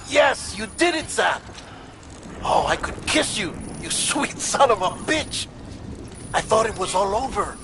Yes, you did it, Sam! Oh, I could kiss you, you sweet son of a bitch! I thought it was all over.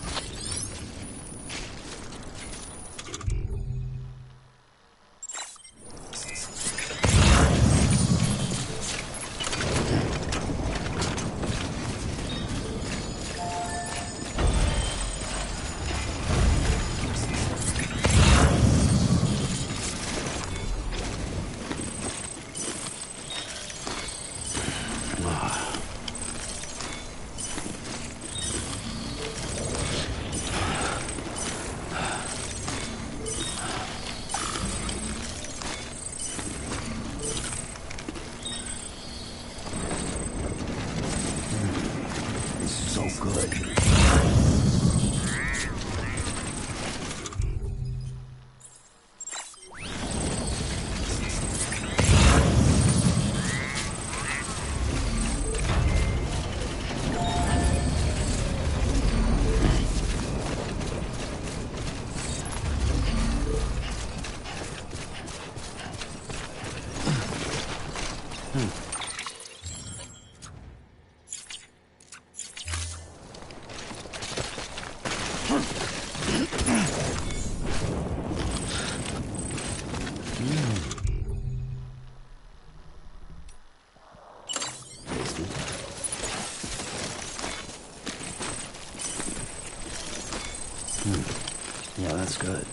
Yeah, that's good.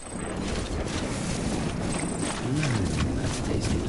That's tasty.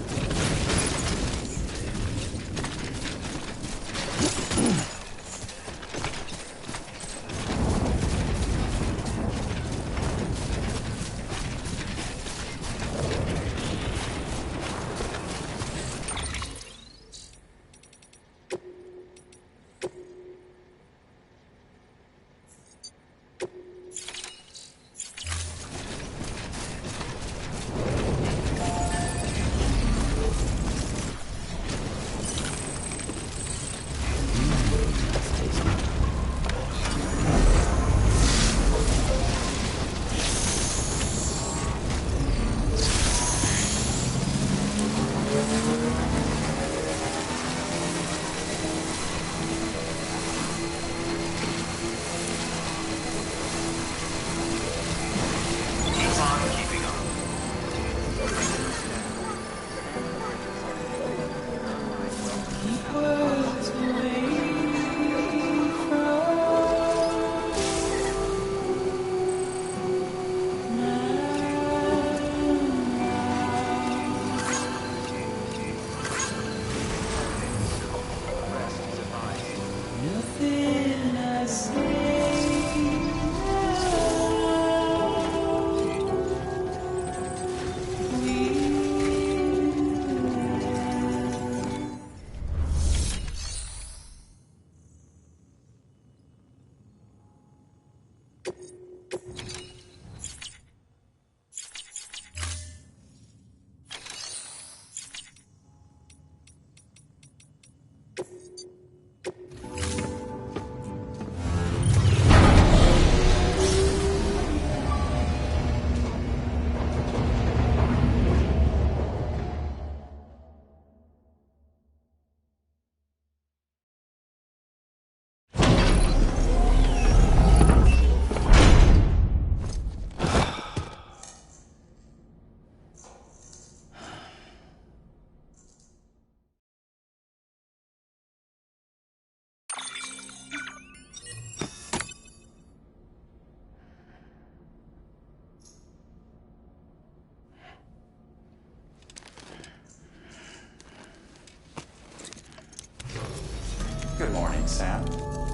Good morning, Sam.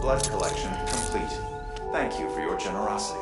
Blood collection complete. Thank you for your generosity.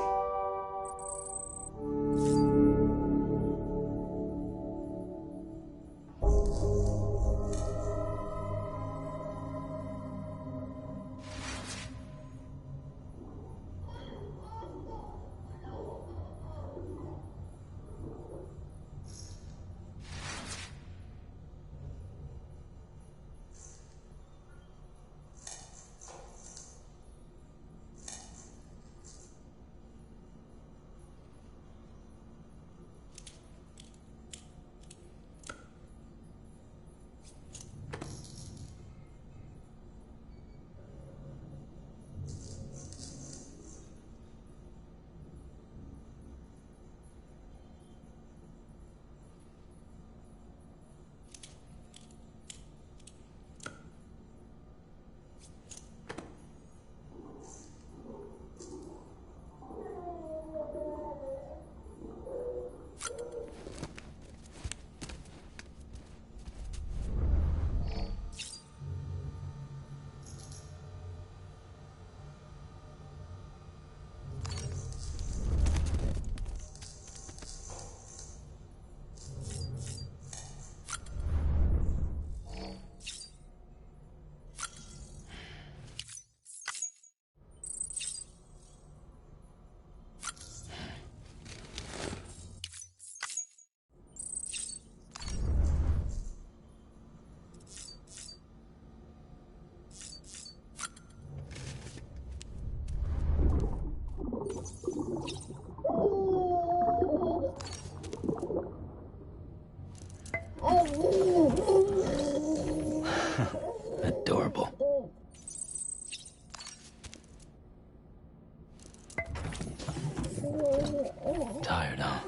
Tired, huh?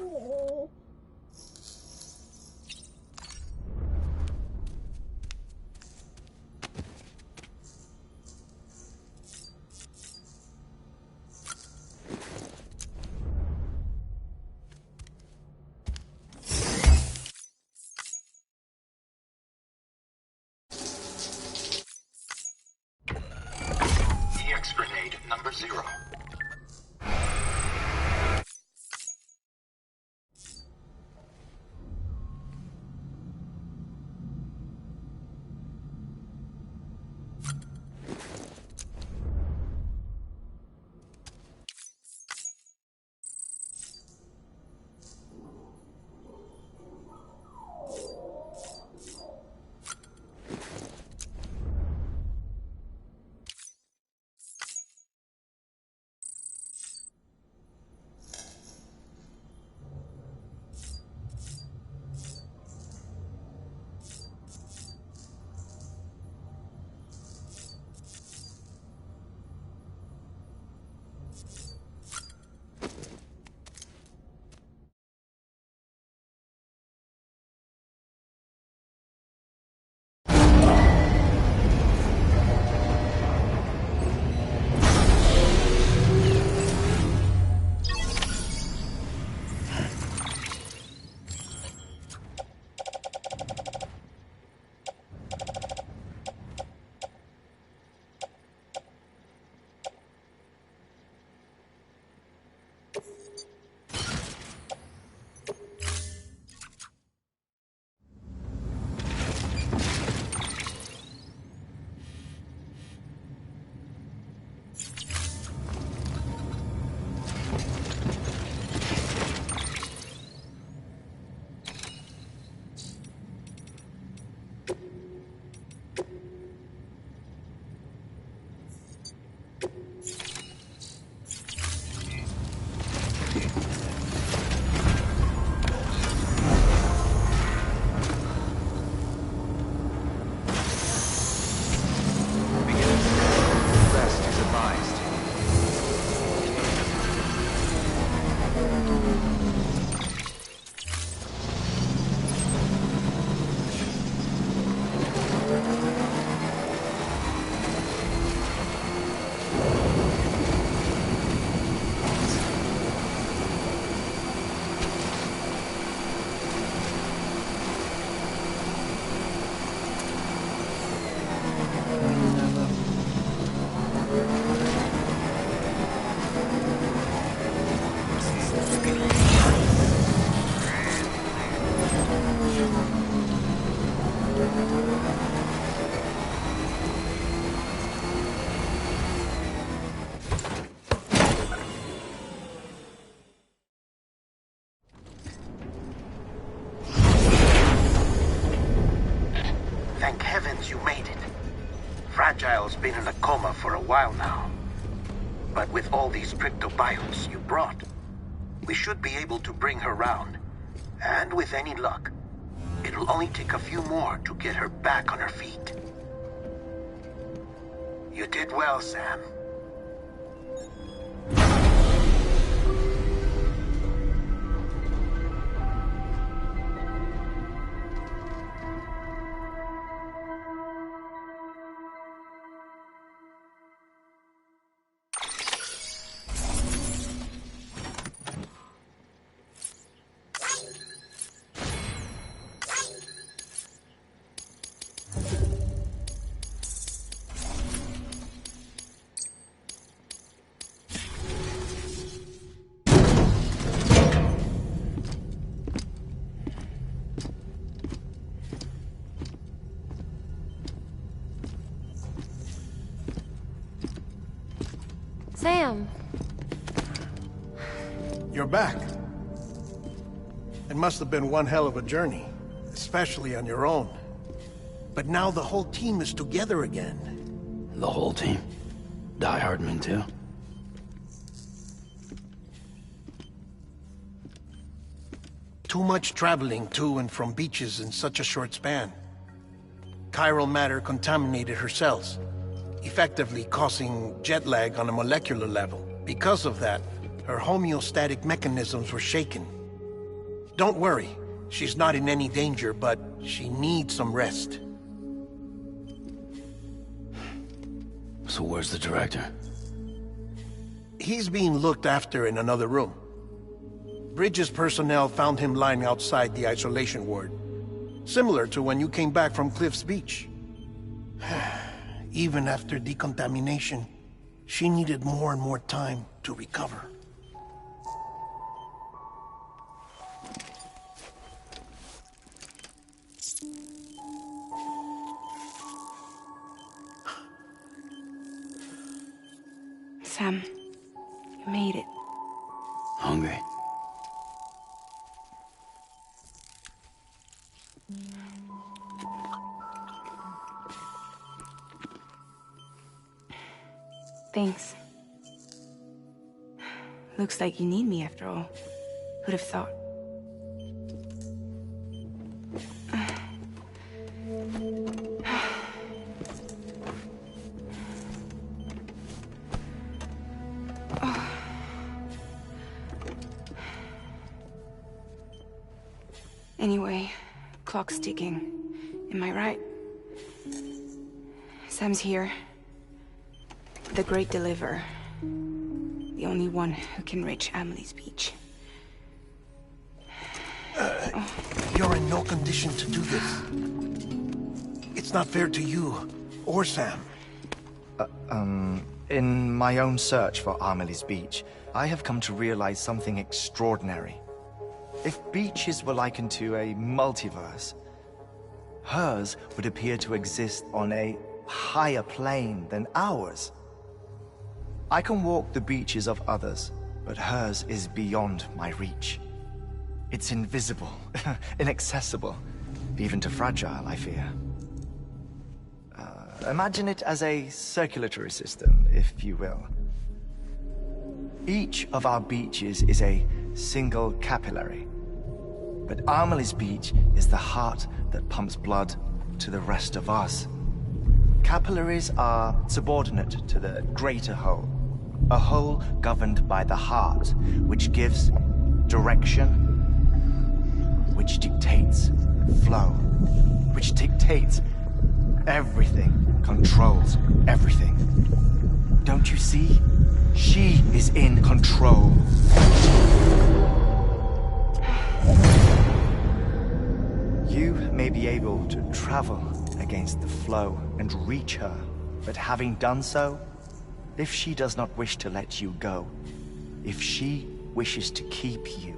EX grenade number 0. Thank heavens you made it. Fragile's been in a coma for a while now. But with all these cryptobiotes you brought, we should be able to bring her round. And with any luck, it'll only take a few more to get her back on her feet. You did well, Sam. Sam. You're back. It must have been one hell of a journey, especially on your own. But now the whole team is together again. The whole team? Die Hardman too? Too much traveling to and from beaches in such a short span. Chiral matter contaminated her cells, effectively causing jet lag on a molecular level. Because of that, Her homeostatic mechanisms were shaken. Don't worry, she's not in any danger, but she needs some rest. So where's the director? He's being looked after in another room. Bridges personnel found him lying outside the isolation ward. Similar to when you came back from Cliff's Beach. Even after decontamination, she needed more and more time to recover. Sam, you made it. Hungry? Thanks. Looks like you need me after all. Who'd have thought? Anyway, clock's ticking. Am I right? Sam's here. The Great Deliverer. The only one who can reach Amelie's Beach. You're in no condition to do this. It's not fair to you, or Sam. In my own search for Amelie's Beach, I have come to realize something extraordinary. If beaches were likened to a multiverse, hers would appear to exist on a higher plane than ours. I can walk the beaches of others, but hers is beyond my reach. It's invisible, inaccessible, even to Fragile, I fear. Imagine it as a circulatory system, if you will. Each of our beaches is a single capillary, but Amelie's Beach is the heart that pumps blood to the rest of us. Capillaries are subordinate to the greater whole, a whole governed by the heart, which gives direction, which dictates flow, which dictates everything, controls everything. Don't you see? She is in control. You may be able to travel against the flow and reach her, but having done so, if she does not wish to let you go, if she wishes to keep you,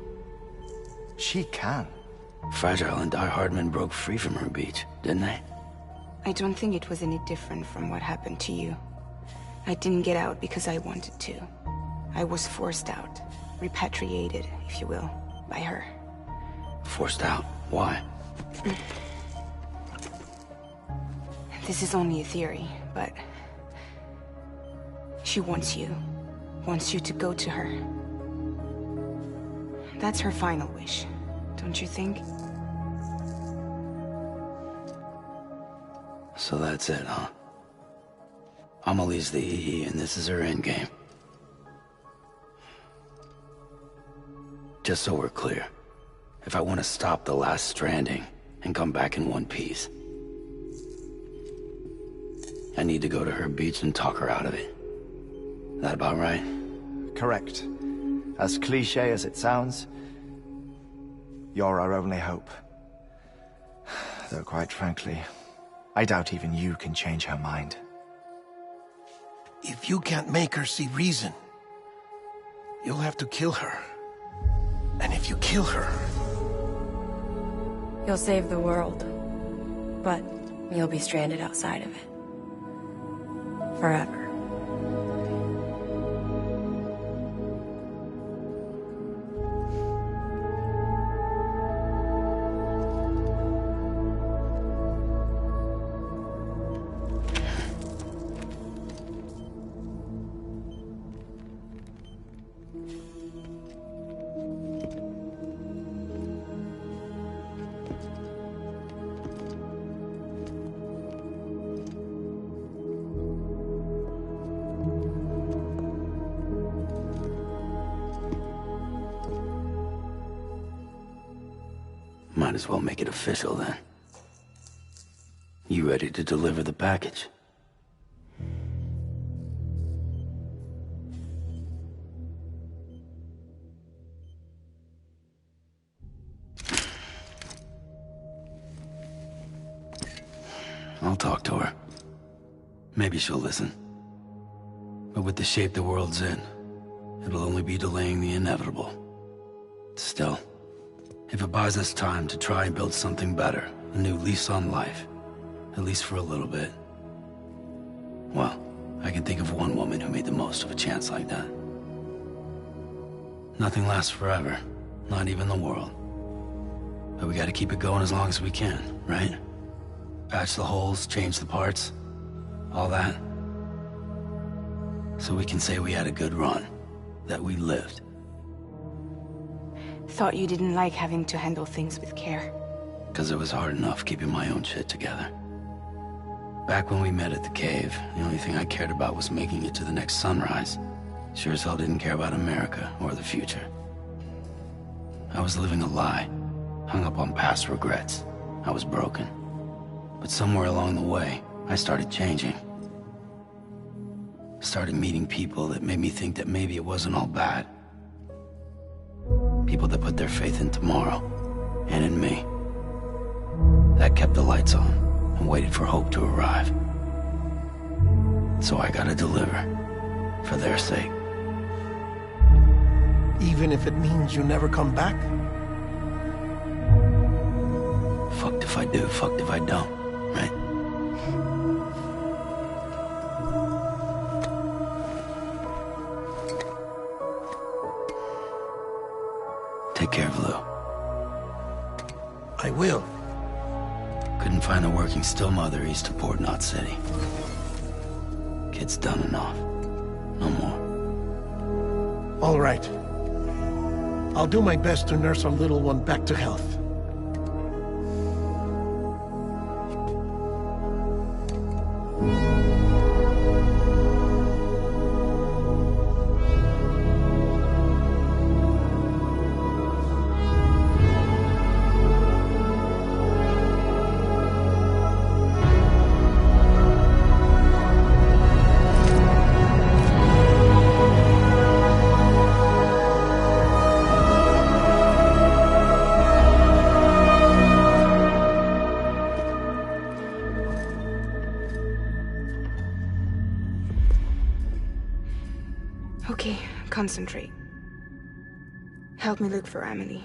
she can. Fragile and Die Hardman broke free from her beach, didn't they? I don't think it was any different from what happened to you. I didn't get out because I wanted to. I was forced out. Repatriated, if you will, by her. Forced out? Why? This is only a theory, but... she wants you. Wants you to go to her. That's her final wish, don't you think? So that's it, huh? Amelie's the EE, and this is her endgame. Just so we're clear, if I want to stop the last stranding and come back in one piece, I need to go to her beach and talk her out of it. That about right? Correct. As cliché as it sounds, you're our only hope. Though quite frankly, I doubt even you can change her mind. If you can't make her see reason, you'll have to kill her. And if you kill her... You'll save the world, but you'll be stranded outside of it. Forever. might as well make it official then. You ready to deliver the package? I'll talk to her. Maybe she'll listen. But with the shape the world's in, it'll only be delaying the inevitable. Still, if it buys us time to try and build something better, a new lease on life, at least for a little bit, well, I can think of one woman who made the most of a chance like that. Nothing lasts forever, not even the world. But we gotta keep it going as long as we can, right? Patch the holes, change the parts, all that. So we can say we had a good run, that we lived. Thought you didn't like having to handle things with care. 'Cause it was hard enough keeping my own shit together. Back when we met at the cave, the only thing I cared about was making it to the next sunrise. Sure as hell didn't care about America or the future. I was living a lie, hung up on past regrets. I was broken. But somewhere along the way, I started changing. Started meeting people that made me think that maybe it wasn't all bad. People that put their faith in tomorrow, and in me. That kept the lights on, and waited for hope to arrive. So I gotta deliver, for their sake. Even if it means you never come back? Fucked if I do, fucked if I don't, right? Take care of Lou. I will. Couldn't find a working still mother east of Port Knot City. Kid's done enough. No more. All right. I'll do my best to nurse our little one back to health. Okay, concentrate. Help me look for Emily.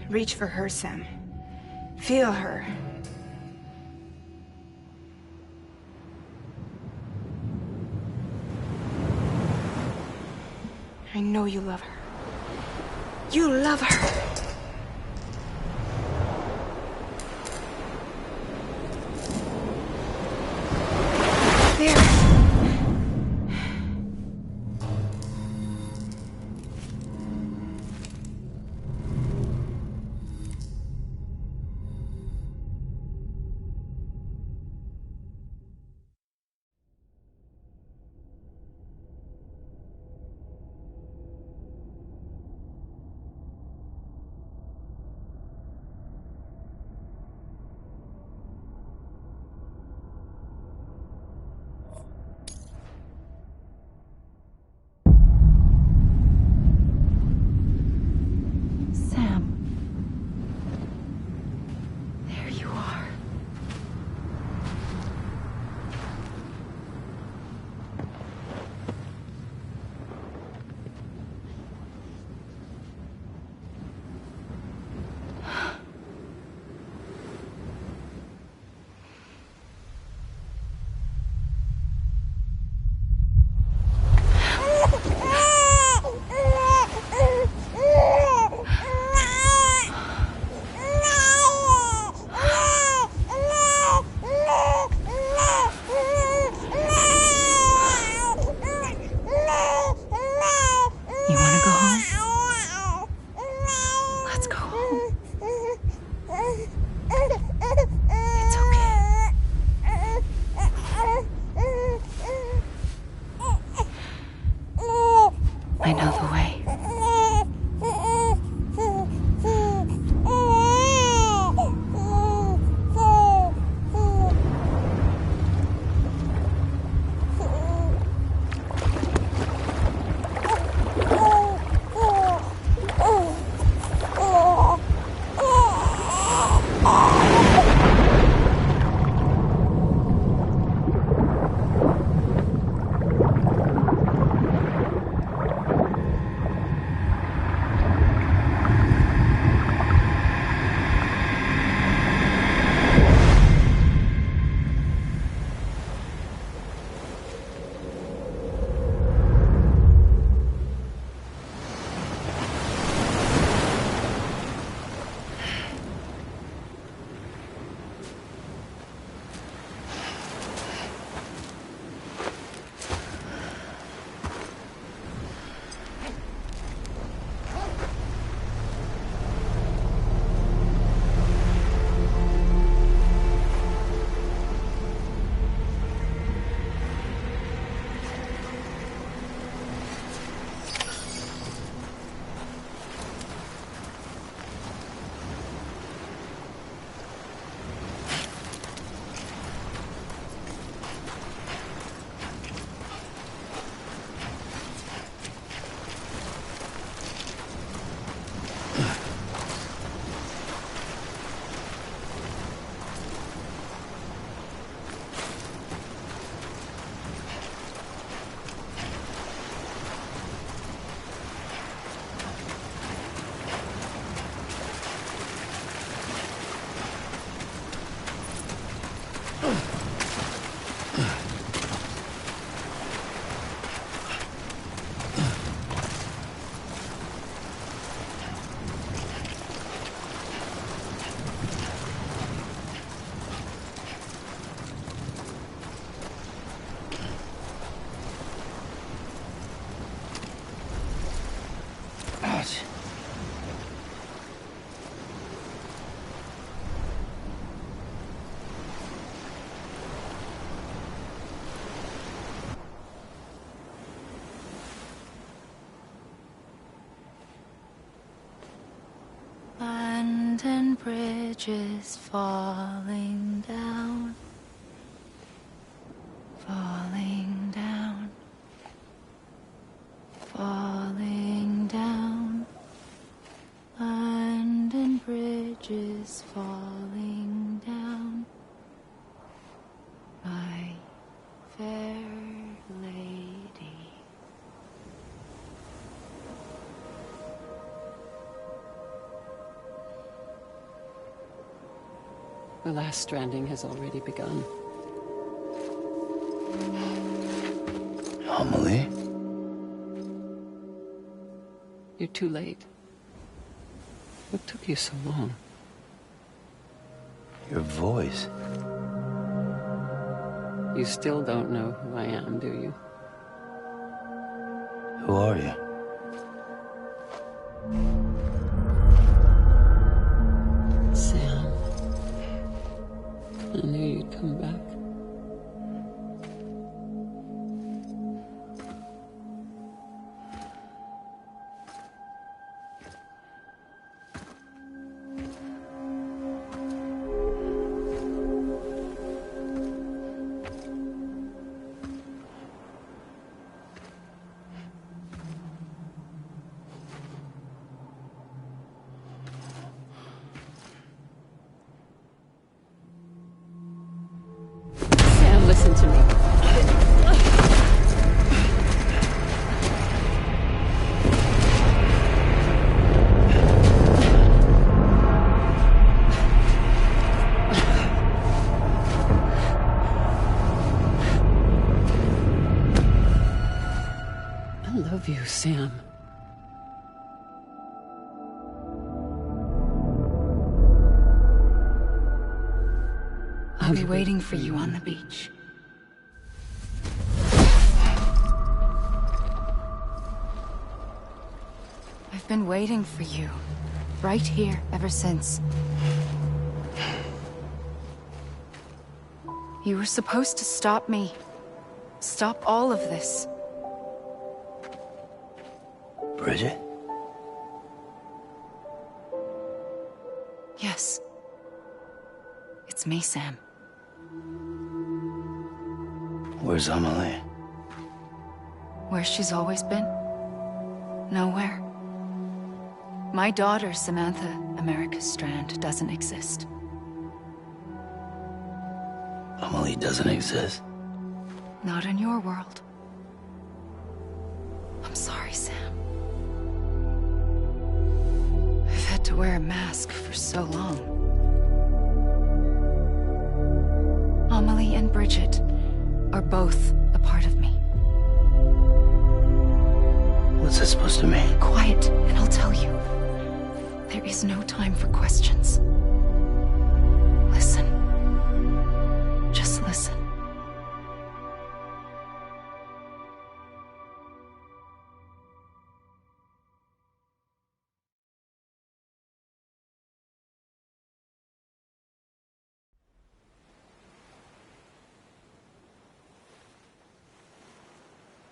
Reach for her, Sam. Feel her. I know you love her. You love her! and bridges falling down, falling down, falling down. London Bridge is falling down, my fair lady. The last stranding has already begun. Amelie? You're too late. What took you so long? Your voice. You still don't know who I am, do you? Who are you? Sam. I knew you'd come back. Listen to me. I love you, Sam. I'll be waiting for you on the beach. I've been waiting for you, right here, ever since. You were supposed to stop me. Stop all of this. Bridget? Yes. It's me, Sam. Where's Amelie? Where she's always been. Nowhere. My daughter, Samantha America Strand, doesn't exist. Amelie doesn't exist? Not in your world. I'm sorry, Sam. I've had to wear a mask for so long. Amelie and Bridget are both a part of me. What's that supposed to mean? Quiet, and I'll tell you. There is no time for questions. Listen. Just listen.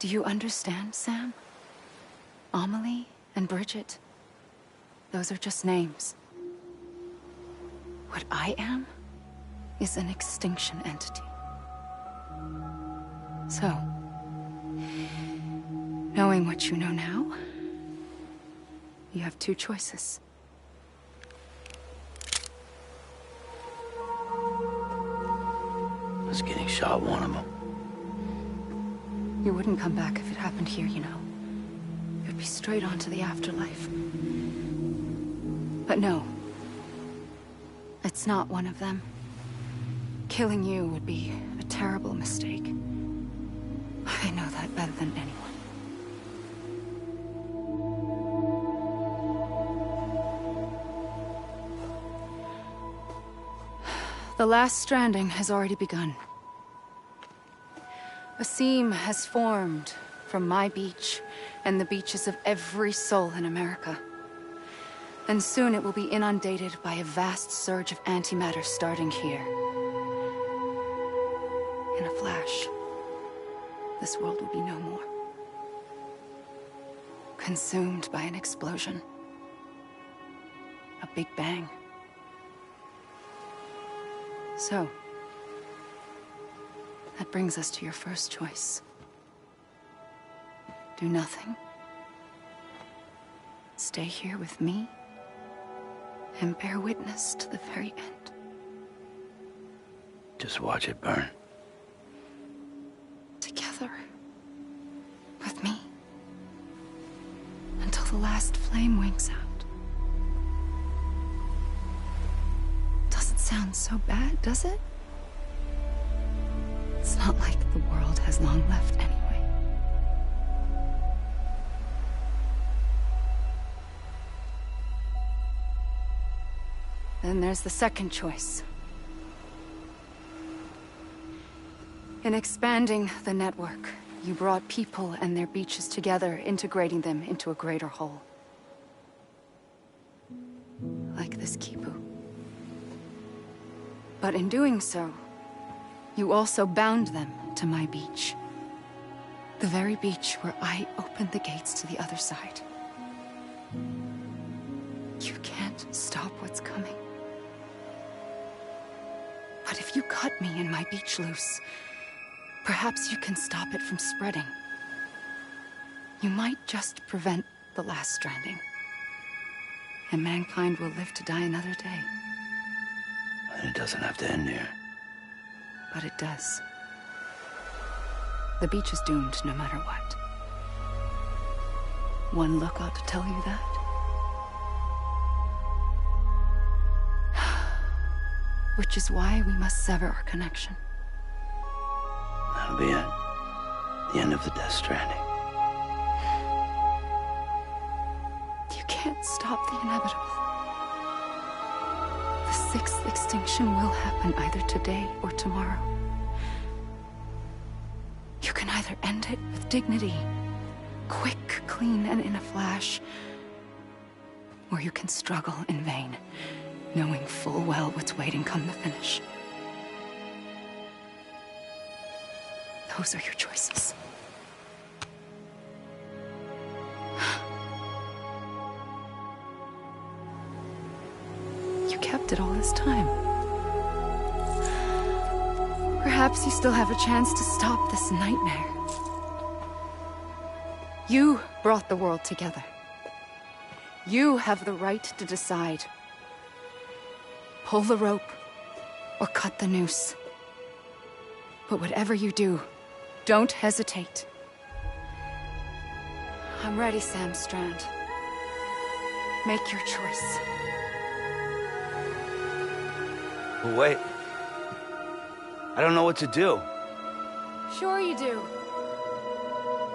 Do you understand, Sam? Amelie and Bridget, those are just names. What I am is an extinction entity. So, knowing what you know now, you have two choices. Was getting shot one of them. You wouldn't come back if it happened here, you know. You'd be straight on to the afterlife. But no. It's not one of them. Killing you would be a terrible mistake. I know that better than anyone. The last stranding has already begun. A seam has formed from my beach and the beaches of every soul in America. And soon it will be inundated by a vast surge of antimatter starting here. In a flash, this world will be no more. Consumed by an explosion. A big bang. So, that brings us to your first choice. Do nothing. Stay here with me, and bear witness to the very end. Just watch it burn. Together. With me. Until the last flame winks out. Doesn't sound so bad, does it? It's not like the world has long left anyway. Then there's the second choice. In expanding the network, you brought people and their beaches together, integrating them into a greater whole. Like this Kipu. But in doing so, you also bound them to my beach. The very beach where I opened the gates to the other side. You can't stop what's coming. But if you cut me and my beach loose, perhaps you can stop it from spreading. You might just prevent the last stranding. And mankind will live to die another day. And it doesn't have to end here. But it does. The beach is doomed no matter what. One look ought to tell you that. Which is why we must sever our connection. That'll be it. The end of the Death Stranding. You can't stop the inevitable. The sixth extinction will happen either today or tomorrow. You can either end it with dignity, quick, clean, and in a flash, or you can struggle in vain, knowing full well what's waiting come the finish. Those are your choices. You kept it all this time. Perhaps you still have a chance to stop this nightmare. You brought the world together. You have the right to decide. Pull the rope, or cut the noose. But whatever you do, don't hesitate. I'm ready, Sam Strand. Make your choice. But wait. I don't know what to do. Sure you do.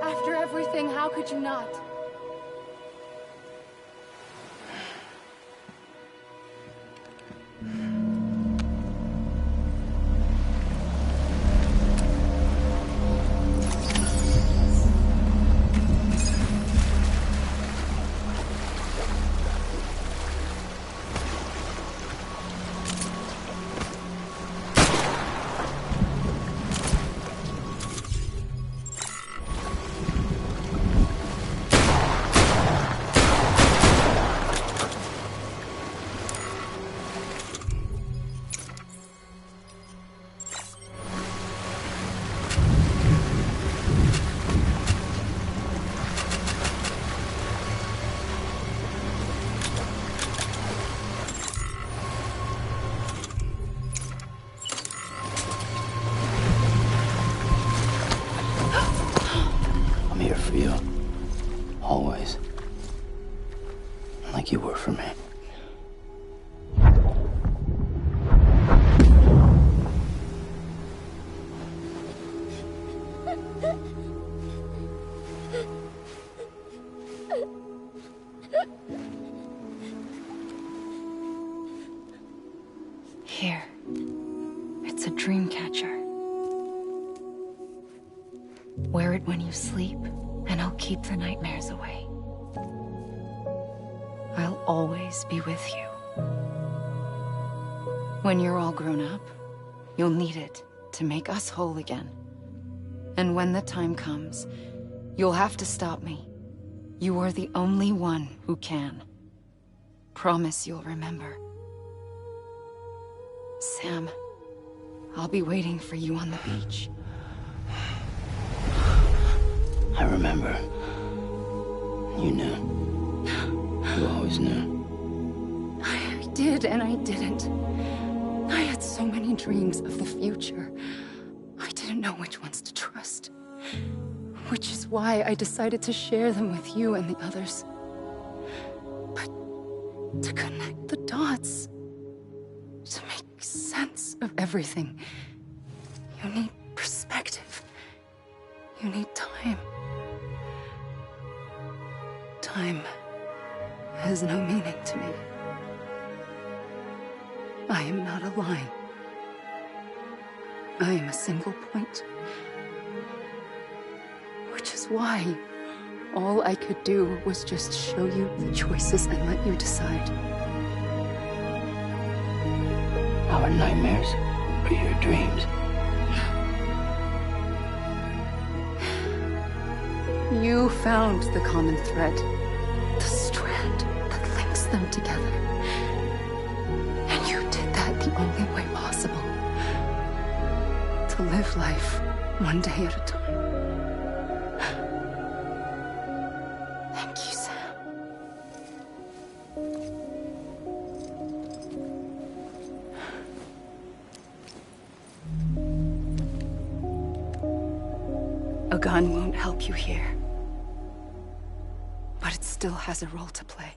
After everything, how could you not? For you. Always. Like you were for me. Here. It's a dream catcher. Wear it when you sleep, and I'll keep the nightmares away. I'll always be with you. When you're all grown up, you'll need it to make us whole again. And when the time comes, you'll have to stop me. You are the only one who can. Promise you'll remember. Sam, I'll be waiting for you on the beach. I remember. You knew. You always knew. I did and I didn't. I had so many dreams of the future. I didn't know which ones to trust. Which is why I decided to share them with you and the others. But to connect the dots, to make sense of everything, you need perspective. You need time. Time has no meaning to me. I am not a line. I am a single point. Which is why all I could do was just show you the choices and let you decide. Our nightmares or your dreams? You found the common thread, the strand that links them together. And you did that the only way possible. To live life one day at a time. Thank you, Sam. A gun won't help you here. But it still has a role to play.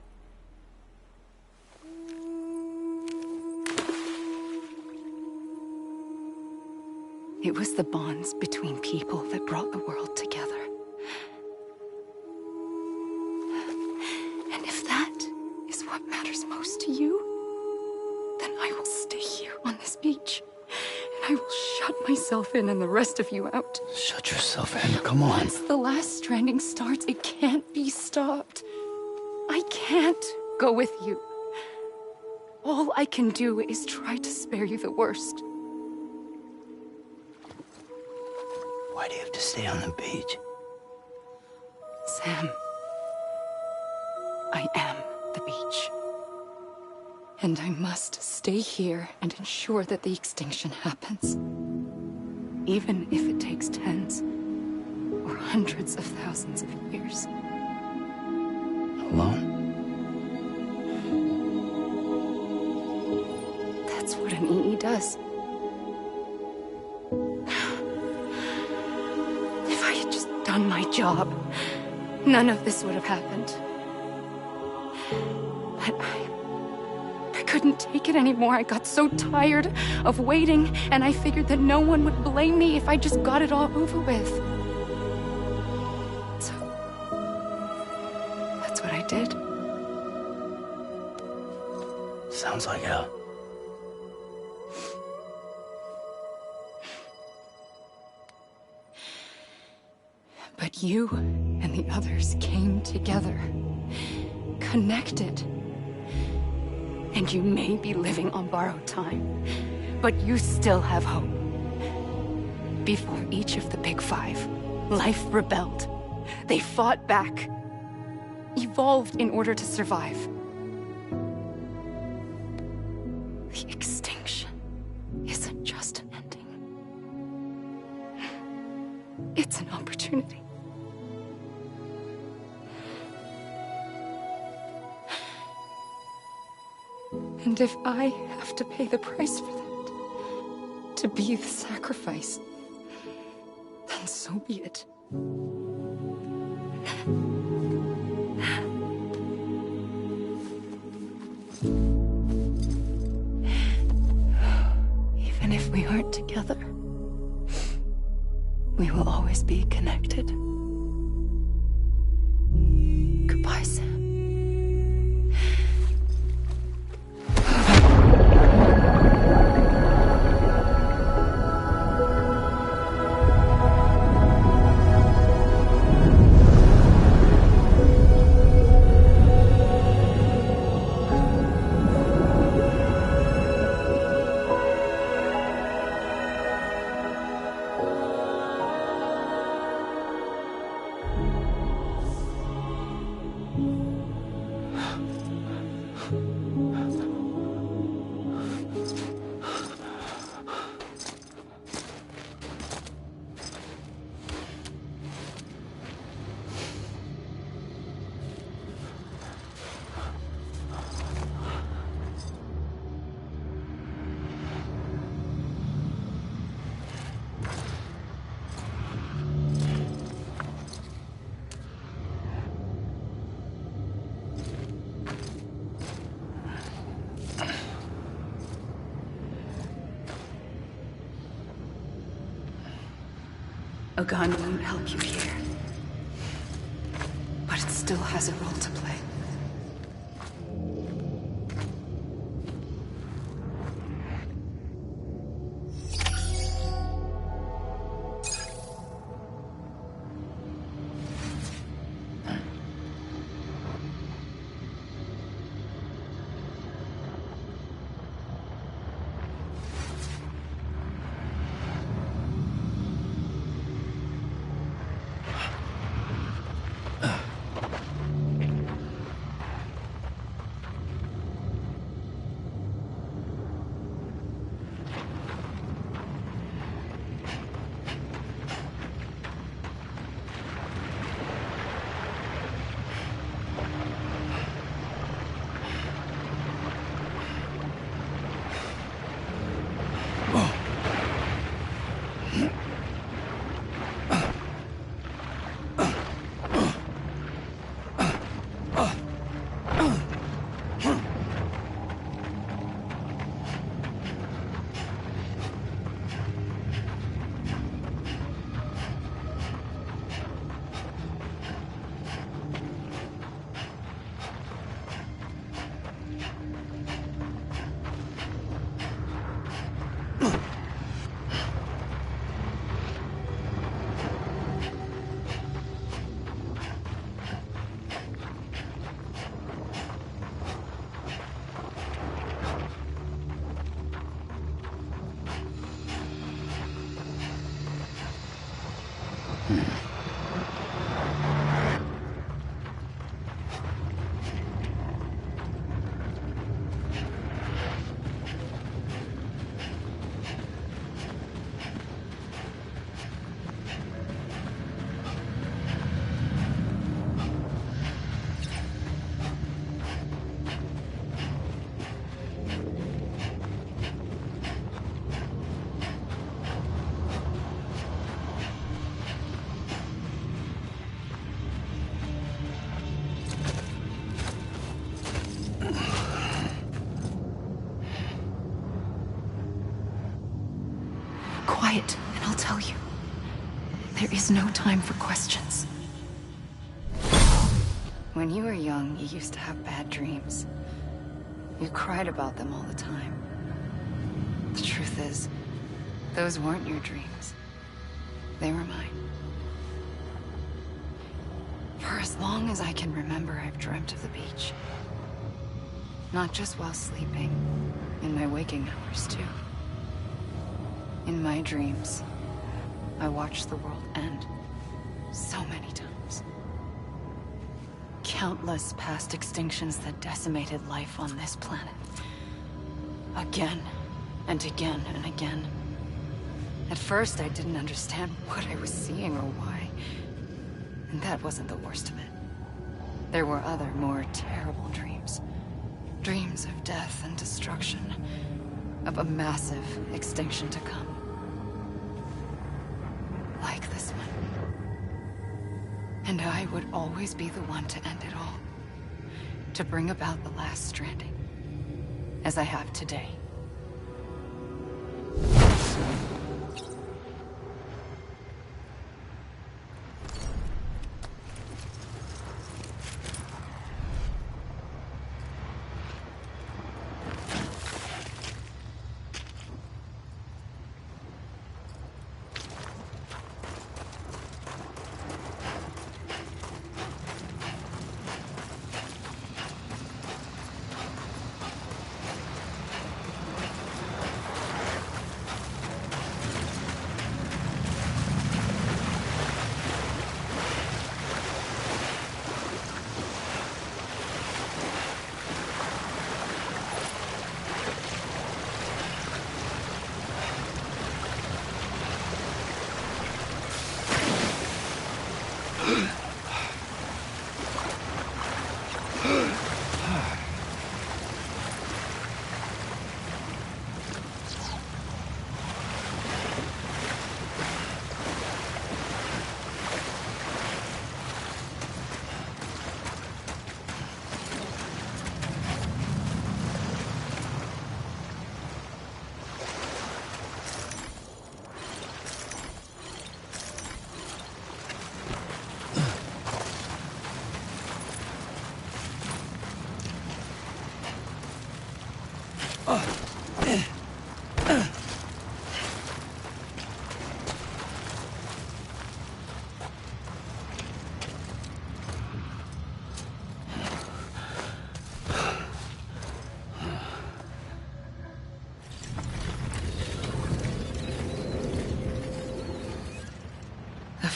It was the bonds between people that brought the world together. And if that is what matters most to you, then I will stay here on this beach. And I will shut myself in and the rest of you out. Shut yourself in, come on. Once the last stranding starts, it can't be stopped. I can't go with you. All I can do is try to spare you the worst. Why do you have to stay on the beach? Sam, I am the beach. And I must stay here and ensure that the extinction happens. Even if it takes tens or hundreds of thousands of years. Alone? That's what an EE does. If I had just done my job, none of this would have happened. But I couldn't take it anymore. I got so tired of waiting, and I figured that no one would blame me if I just got it all over with. So, that's what I did. Sounds like hell. But you and the others came together, connected. And you may be living on borrowed time, but you still have hope. Before each of the Big Five, life rebelled. They fought back, evolved in order to survive. The extinction isn't just an ending. It's an opportunity. And if I have to pay the price for that, to be the sacrifice, then so be it. Even if we aren't together, we will always be connected. Goodbye, Sam. A gun won't help you here. But it still has a role to play. Quiet, and I'll tell you. There is no time for questions. When you were young, you used to have bad dreams. You cried about them all the time. The truth is, those weren't your dreams. They were mine. For as long as I can remember, I've dreamt of the beach. Not just while sleeping, in my waking hours too. In my dreams, I watched the world end so many times. Countless past extinctions that decimated life on this planet. Again, and again, and again. At first, I didn't understand what I was seeing or why. And that wasn't the worst of it. There were other, more terrible dreams. Dreams of death and destruction. Of a massive extinction to come. Like this one. And I would always be the one to end it all. To bring about the last stranding. As I have today.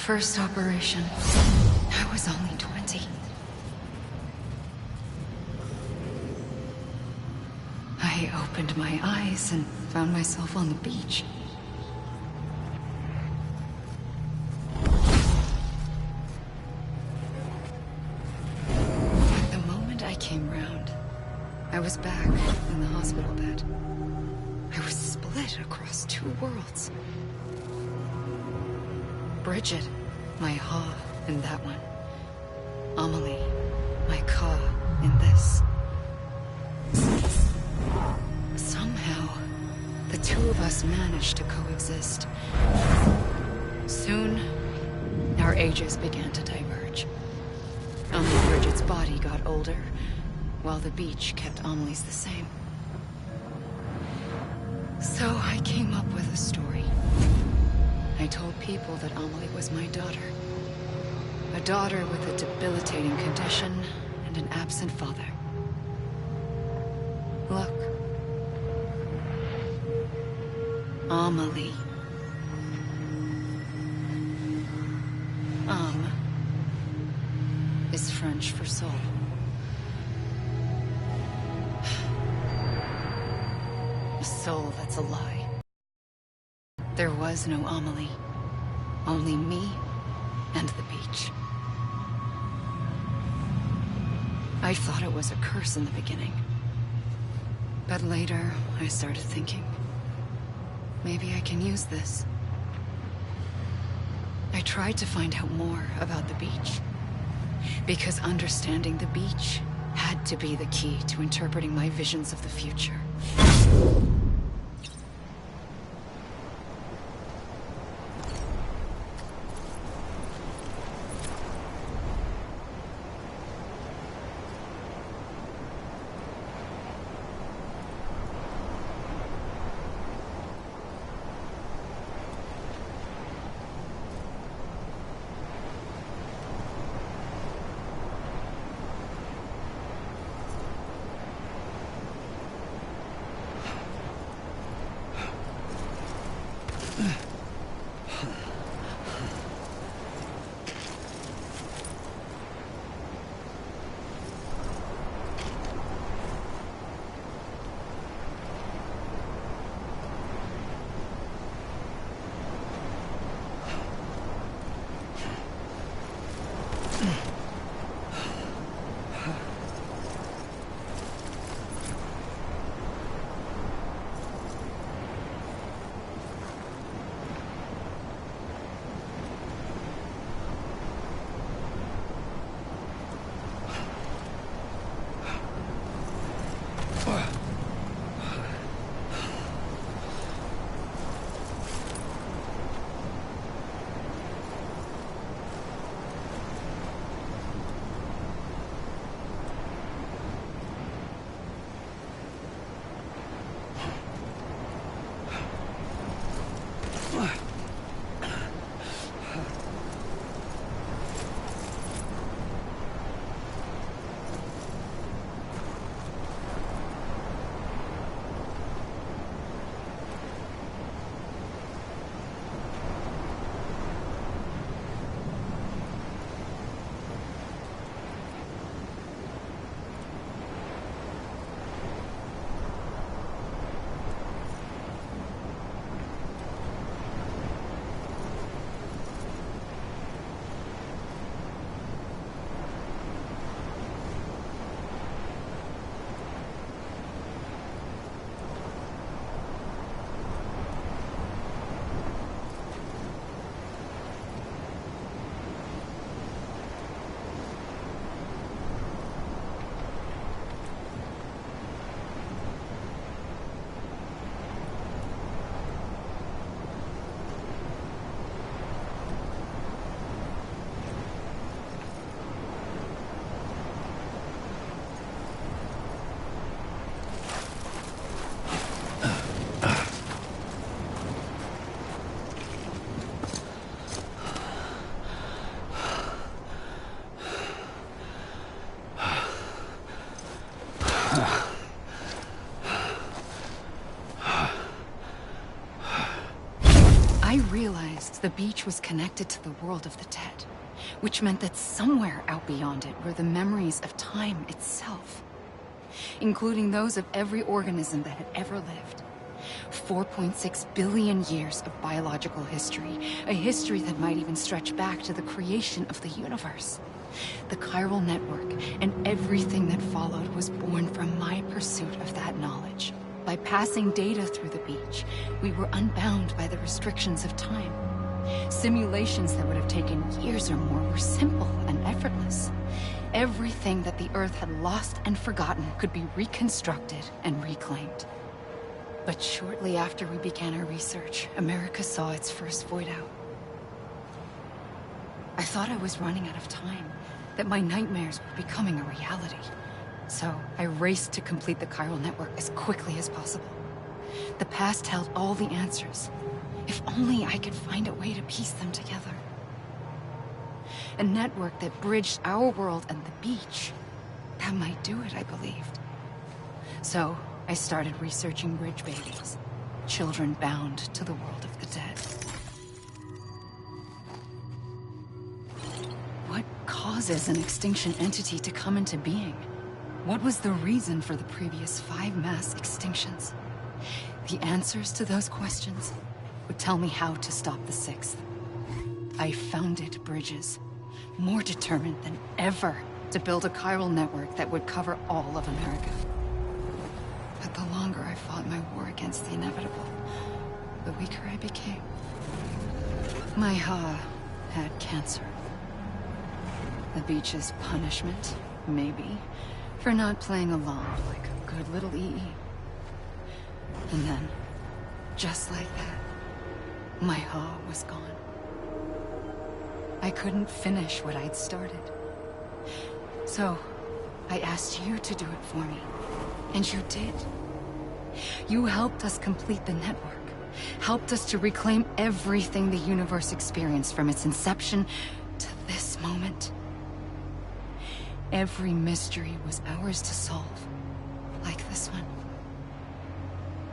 first operation, I was only 20. I opened my eyes and found myself on the beach. The moment I came round, I was back in the hospital bed. I was split across two worlds. Bridget, my Ha in that one. Amelie, my Ka in this. Somehow, the two of us managed to coexist. Soon, our ages began to diverge. Only Bridget's body got older, while the beach kept Amelie's the same. So I came up with a story. I told people that Amelie was my daughter. A daughter with a debilitating condition and an absent father. Look. Amelie. Âme is French for soul. A soul that's a lie. There was no Amelie. Only me and the beach. I thought it was a curse in the beginning. But later, I started thinking, maybe I can use this. I tried to find out more about the beach. Because understanding the beach had to be the key to interpreting my visions of the future. I realized the beach was connected to the world of the dead, which meant that somewhere out beyond it were the memories of time itself, including those of every organism that had ever lived. 4.6 billion years of biological history, a history that might even stretch back to the creation of the universe. The chiral network and everything that followed was born from my pursuit of that knowledge. By passing data through the beach, we were unbound by the restrictions of time. Simulations that would have taken years or more were simple and effortless. Everything that the Earth had lost and forgotten could be reconstructed and reclaimed. But shortly after we began our research, America saw its first void out. I thought I was running out of time, that my nightmares were becoming a reality. So I raced to complete the chiral network as quickly as possible. The past held all the answers. If only I could find a way to piece them together. A network that bridged our world and the beach. That might do it, I believed. So I started researching bridge babies, children bound to the world of the dead. What causes an extinction entity to come into being? What was the reason for the previous 5 mass extinctions? The answers to those questions would tell me how to stop the 6th. I founded bridges, more determined than ever to build a chiral network that would cover all of America. But the longer I fought my war against the inevitable, the weaker I became. My Ha had cancer. The beach's punishment, maybe, for not playing along like a good little EE. And then, just like that, my Ha was gone. I couldn't finish what I'd started. So, I asked you to do it for me. And you did. You helped us complete the network. Helped us to reclaim everything the universe experienced from its inception to this moment. Every mystery was ours to solve. Like this one.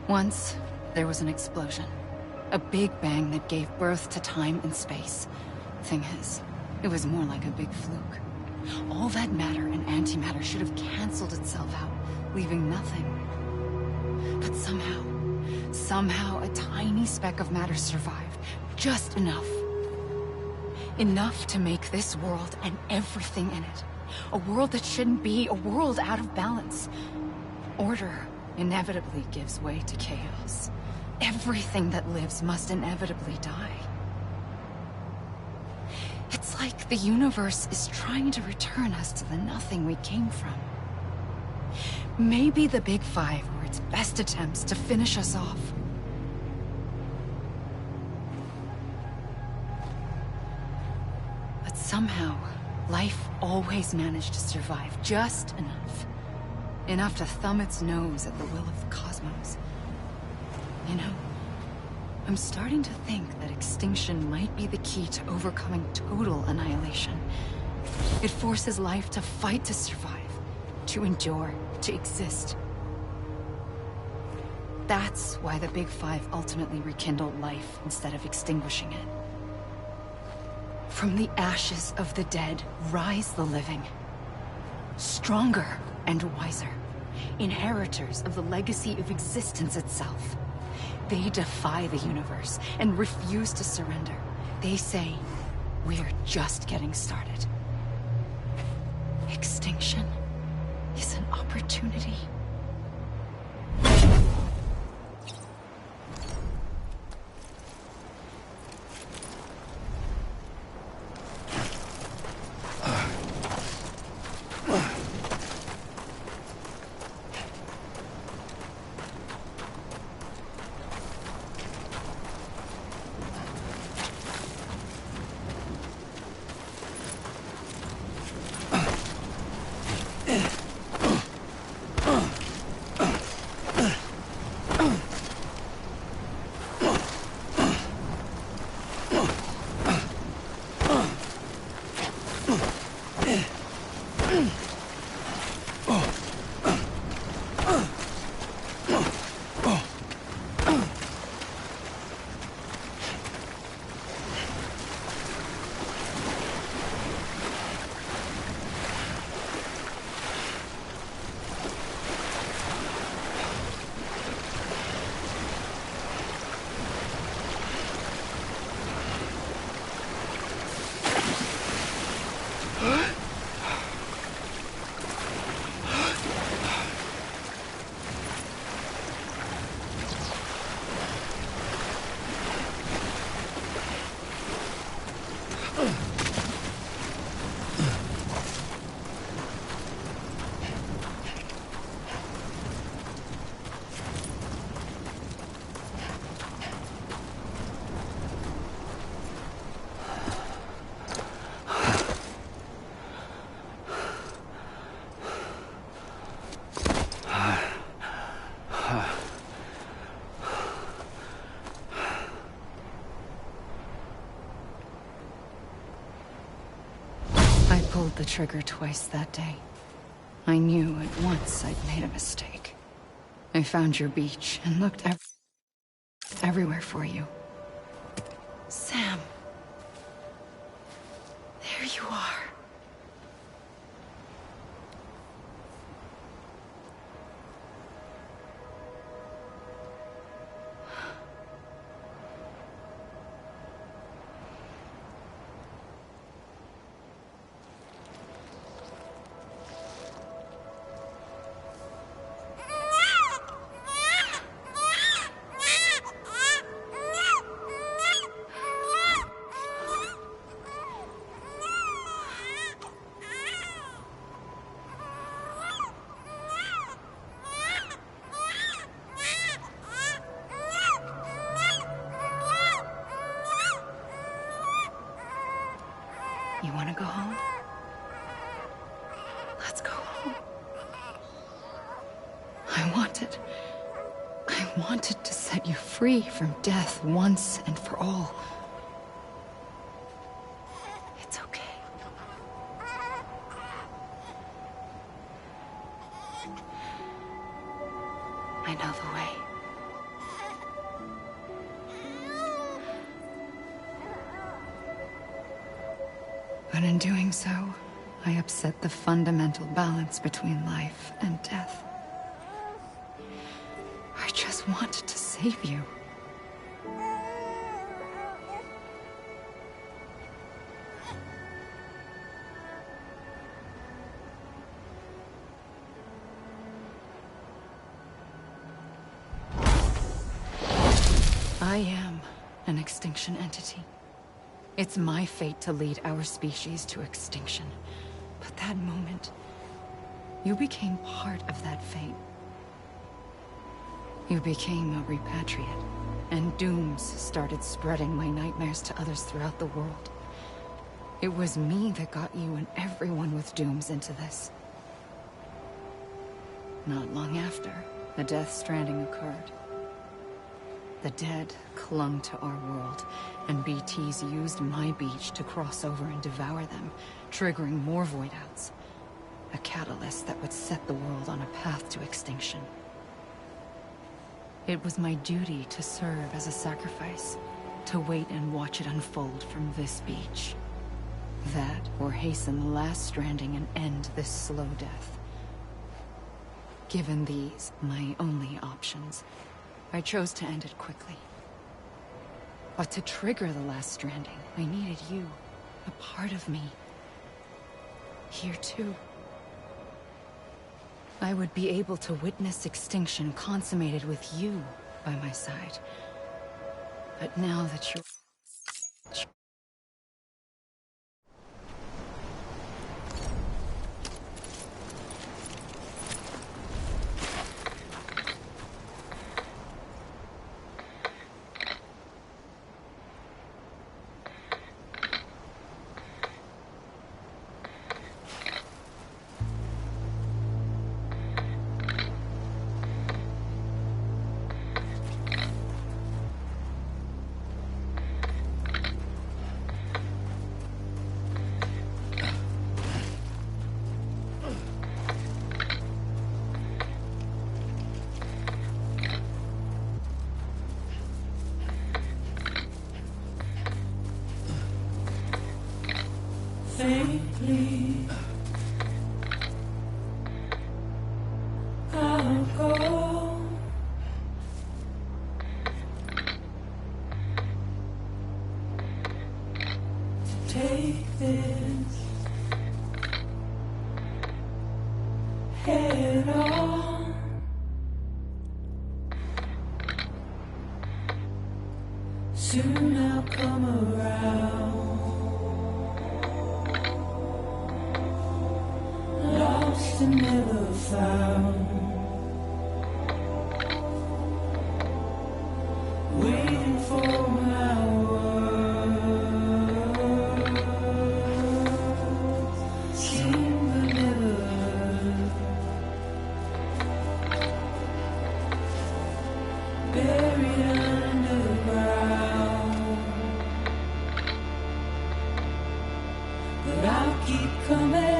Once, there was an explosion. A big bang that gave birth to time and space. Thing is, it was more like a big fluke. All that matter and antimatter should have canceled itself out, leaving nothing. But somehow a tiny speck of matter survived. Just enough. Enough to make this world and everything in it. A world that shouldn't be, a world out of balance. Order inevitably gives way to chaos. Everything that lives must inevitably die. It's like the universe is trying to return us to the nothing we came from. Maybe the Big Five were its best attempts to finish us off. But somehow, life always managed to survive just enough. Enough to thumb its nose at the will of the cosmos. You know, I'm starting to think that extinction might be the key to overcoming total annihilation. It forces life to fight to survive, to endure, to exist. That's why the Big Five ultimately rekindled life instead of extinguishing it. From the ashes of the dead rise the living. Stronger and wiser. Inheritors of the legacy of existence itself. They defy the universe and refuse to surrender. They say, we're just getting started. Extinction is an opportunity. pulled the trigger twice that day. I knew at once I'd made a mistake. I found your beach and looked everywhere for you. Sam. There you are. You want to go home? Let's go home. I wanted to set you free from death once and for all. It's okay. I know the way. But in doing so, I upset the fundamental balance between life and death. I just wanted to save you. I am an extinction entity. It's my fate to lead our species to extinction. But that moment, you became part of that fate. You became a repatriate, and dooms started spreading my nightmares to others throughout the world. It was me that got you and everyone with dooms into this. Not long after, the Death Stranding occurred. The dead clung to our world, and BTs used my beach to cross over and devour them, triggering more void-outs. A catalyst that would set the world on a path to extinction. It was my duty to serve as a sacrifice, to wait and watch it unfold from this beach. That, or hasten the last stranding and end this slow death. Given these, my only options, I chose to end it quickly. But to trigger the last stranding, I needed you, a part of me. Here too. I would be able to witness extinction consummated with you by my side. But now that you're... Faintly, I'll go. To take this head on. Soon I'll come around. Lost and never found, waiting for my words, seen but never heard, buried underground, but I'll keep coming.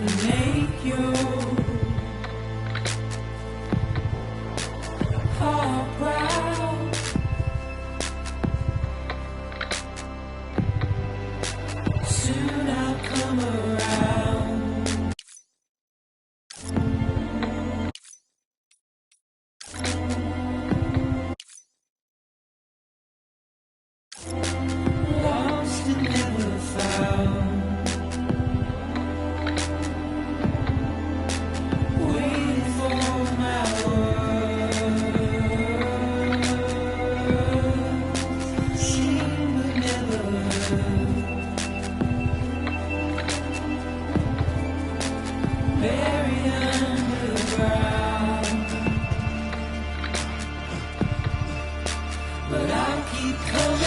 and make your heart proud. Soon I'll come around. Lost and never found. Waiting for my word. Seen but never heard. Buried underground. But I'll keep coming.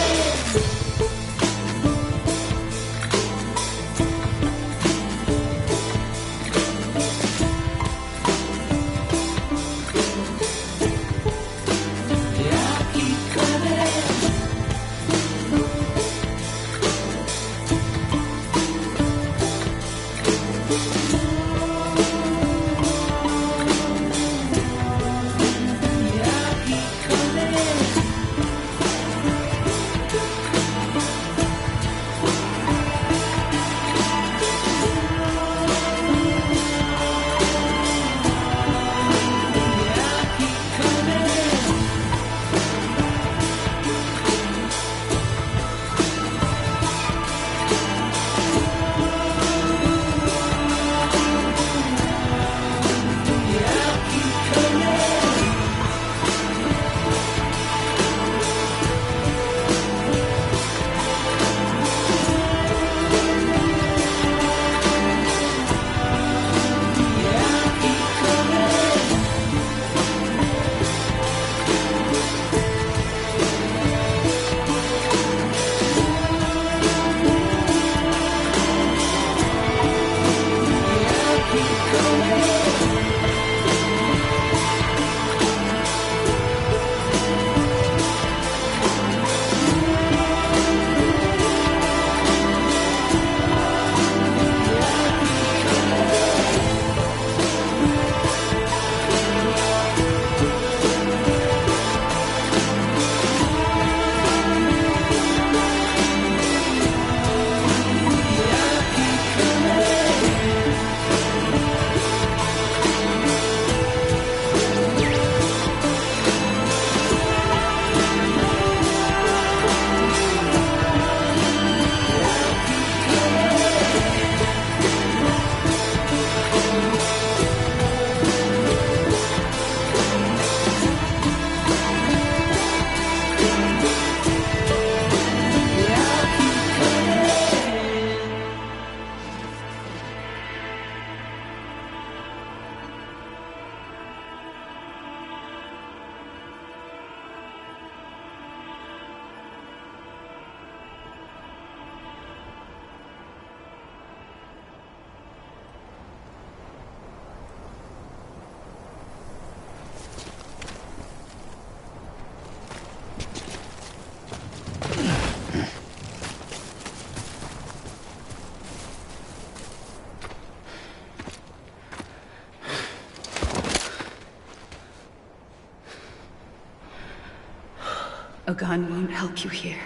A gun won't help you here.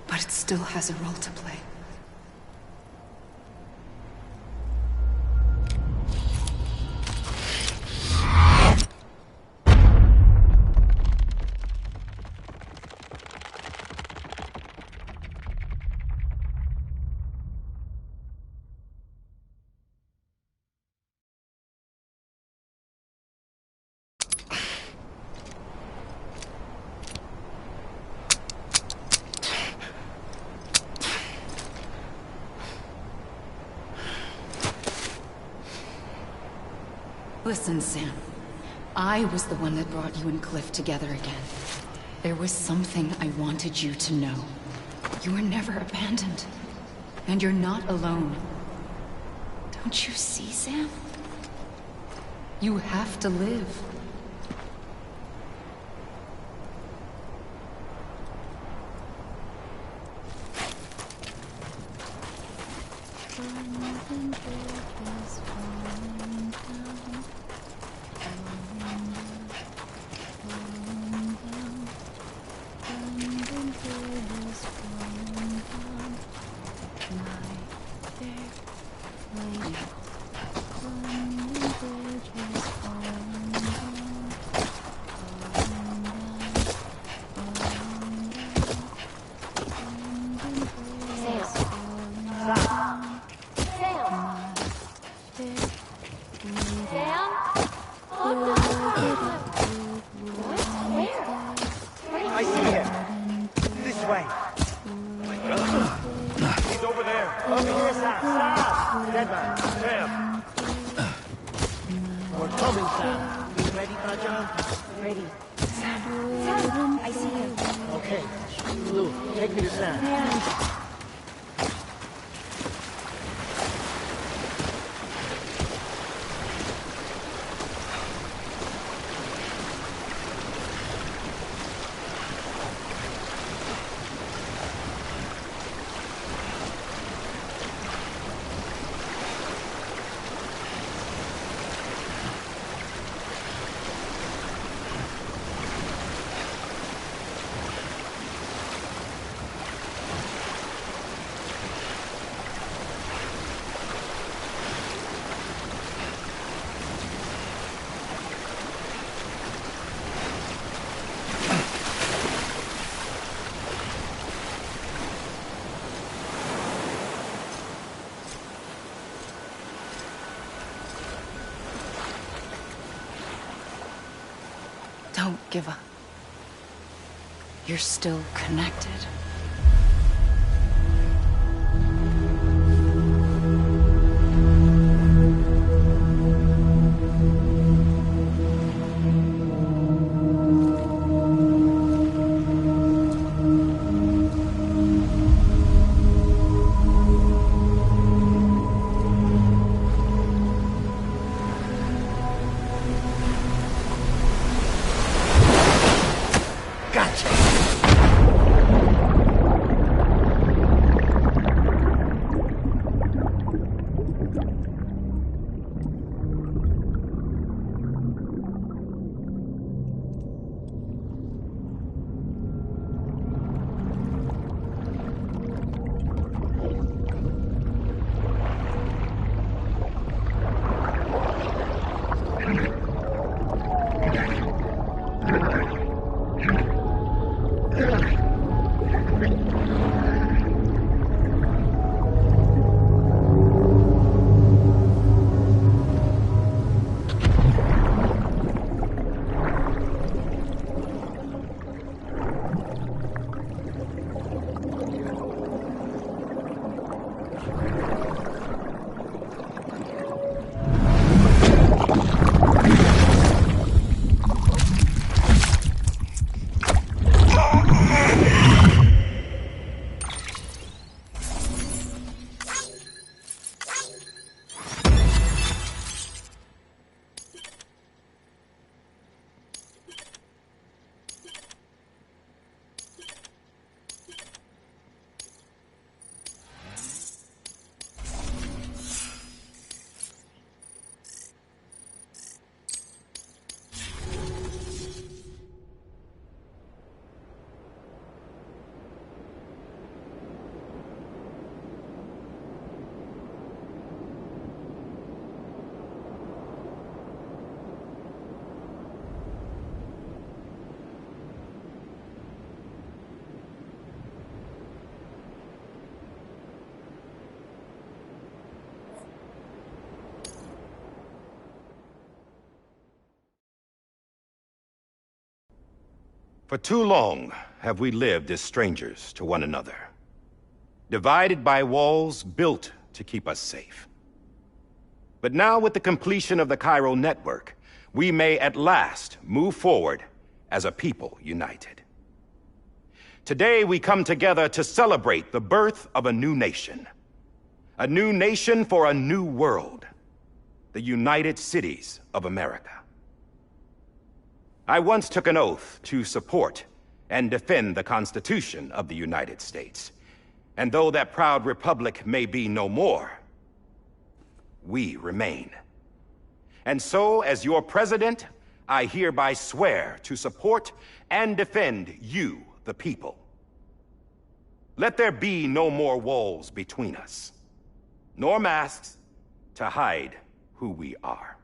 But it still has a role to play. Listen, Sam. I was the one that brought you and Cliff together again. There was something I wanted you to know. You were never abandoned. And you're not alone. Don't you see, Sam? You have to live. I see him. This way. He's over there. Over here, Sam. Sam! Dead man. Sam. We're coming, Sam. You ready, Rajan? Ready. Sam, I see him. Okay. Lou, take me to Sam. Don't give up. You're still connected. For too long have we lived as strangers to one another, divided by walls built to keep us safe. But now, with the completion of the Cairo network, we may at last move forward as a people united. Today we come together to celebrate the birth of a new nation for a new world, the United Cities of America. I once took an oath to support and defend the Constitution of the United States. And though that proud republic may be no more, we remain. And so, as your president, I hereby swear to support and defend you, the people. Let there be no more walls between us, nor masks to hide who we are.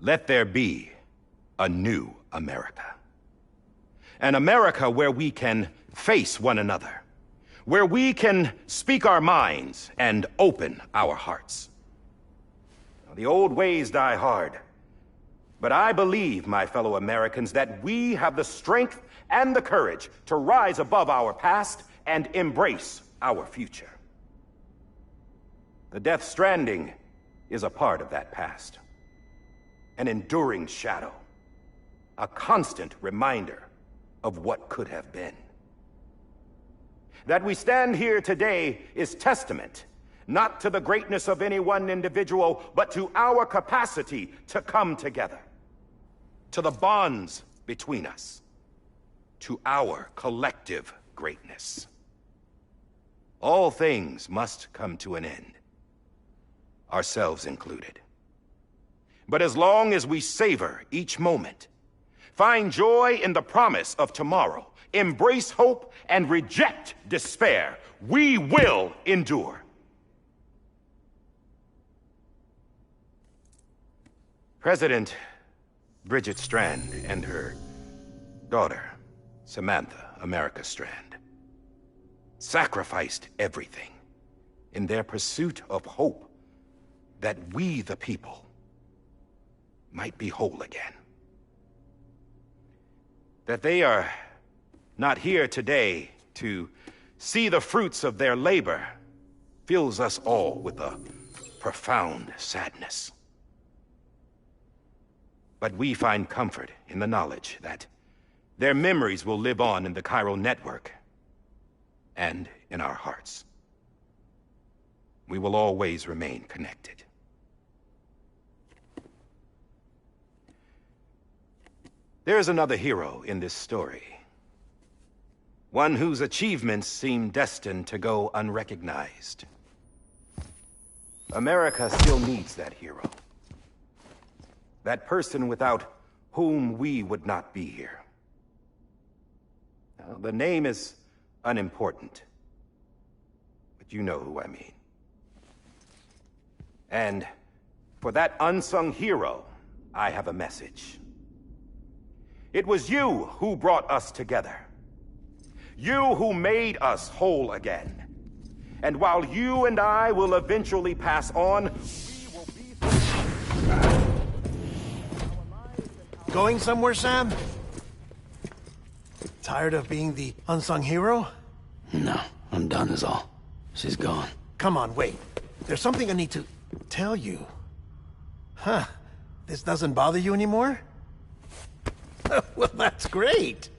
Let there be a new America. An America where we can face one another, where we can speak our minds and open our hearts. Now, the old ways die hard, but I believe, my fellow Americans, that we have the strength and the courage to rise above our past and embrace our future. The Death Stranding is a part of that past. An enduring shadow, a constant reminder of what could have been. That we stand here today is testament, not to the greatness of any one individual, but to our capacity to come together, to the bonds between us, to our collective greatness. All things must come to an end, ourselves included. But as long as we savor each moment, find joy in the promise of tomorrow, embrace hope, and reject despair, we will endure. President Bridget Strand and her daughter, Samantha America Strand, sacrificed everything in their pursuit of hope that we, the people, might be whole again. That they are not here today to see the fruits of their labor fills us all with a profound sadness. But we find comfort in the knowledge that their memories will live on in the chiral network and in our hearts. We will always remain connected. There's another hero in this story. One whose achievements seem destined to go unrecognized. America still needs that hero. That person without whom we would not be here. Now, the name is unimportant, but you know who I mean. And for that unsung hero, I have a message. It was you who brought us together. You who made us whole again. And while you and I will eventually pass on, we will be... Going somewhere, Sam? Tired of being the unsung hero? No, I'm done is all. She's gone. Come on, wait. There's something I need to tell you. Huh. This doesn't bother you anymore? Well, that's great.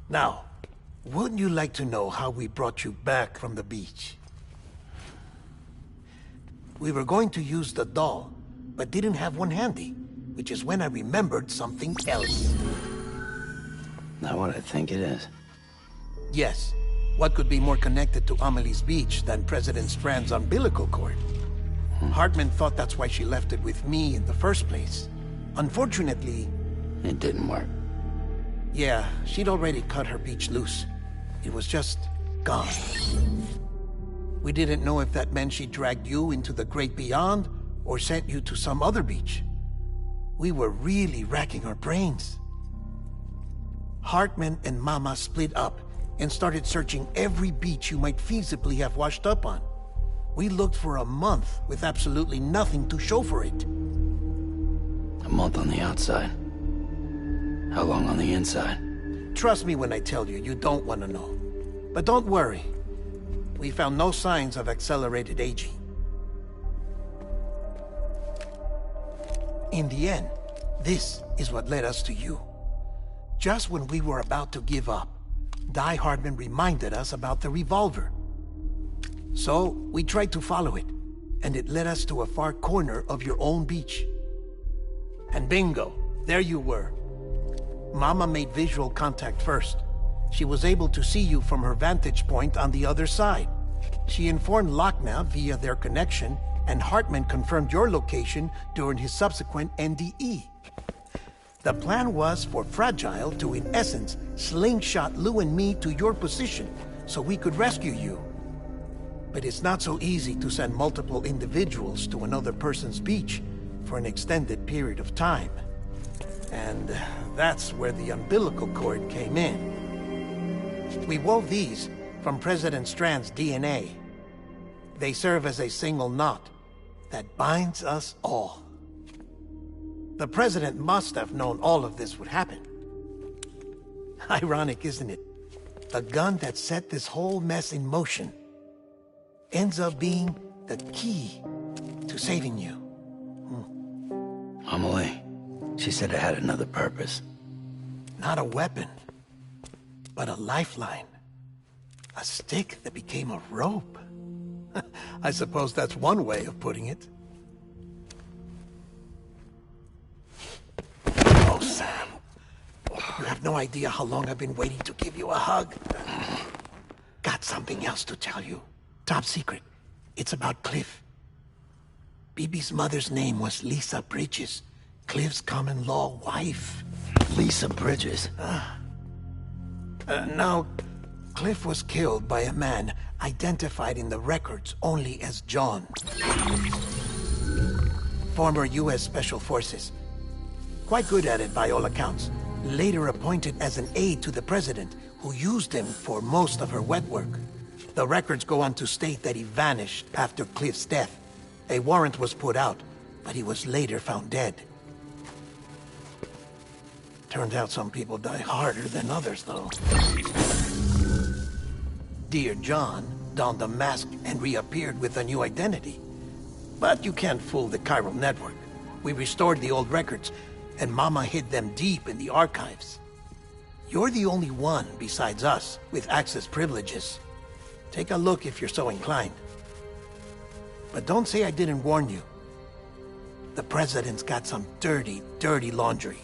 Now, wouldn't you like to know how we brought you back from the beach? We were going to use the doll, but didn't have one handy, which is when I remembered something else. Not what I think it is. Yes. What could be more connected to Amelie's beach than President Strand's umbilical cord? Hartman thought that's why she left it with me in the first place. Unfortunately... It didn't work. Yeah, she'd already cut her beach loose. It was just gone. We didn't know if that meant she dragged you into the great beyond, or sent you to some other beach. We were really racking our brains. Hartman and Mama split up and started searching every beach you might feasibly have washed up on. We looked for a month with absolutely nothing to show for it. A month on the outside. How long on the inside? Trust me when I tell you, you don't want to know. But don't worry. We found no signs of accelerated aging. In the end, this is what led us to you. Just when we were about to give up, Die Hartman reminded us about the revolver. So, we tried to follow it, and it led us to a far corner of your own beach. And bingo, there you were. Mama made visual contact first. She was able to see you from her vantage point on the other side. She informed Lochna via their connection, and Hartman confirmed your location during his subsequent NDE. The plan was for Fragile to, in essence, slingshot Lou and me to your position so we could rescue you. But it's not so easy to send multiple individuals to another person's beach for an extended period of time. And that's where the umbilical cord came in. We wove these from President Strand's DNA. They serve as a single knot that binds us all. The President must have known all of this would happen. Ironic, isn't it? The gun that set this whole mess in motion ends up being the key to saving you. Amelie, she said it had another purpose. Not a weapon, but a lifeline. A stick that became a rope. I suppose that's one way of putting it. Oh, Sam. You have no idea how long I've been waiting to give you a hug. Got something else to tell you. Top secret. It's about Cliff. Bibi's mother's name was Lisa Bridges, Cliff's common-law wife. Lisa Bridges? Now, Cliff was killed by a man identified in the records only as John. Former U.S. Special Forces. Quite good at it by all accounts. Later appointed as an aide to the President, who used him for most of her wet work. The records go on to state that he vanished after Cliff's death. A warrant was put out, but he was later found dead. Turned out some people die harder than others, though. Dear John donned a mask and reappeared with a new identity. But you can't fool the chiral network. We restored the old records, and Mama hid them deep in the archives. You're the only one, besides us, with access privileges. Take a look if you're so inclined. But don't say I didn't warn you. The President's got some dirty, dirty laundry.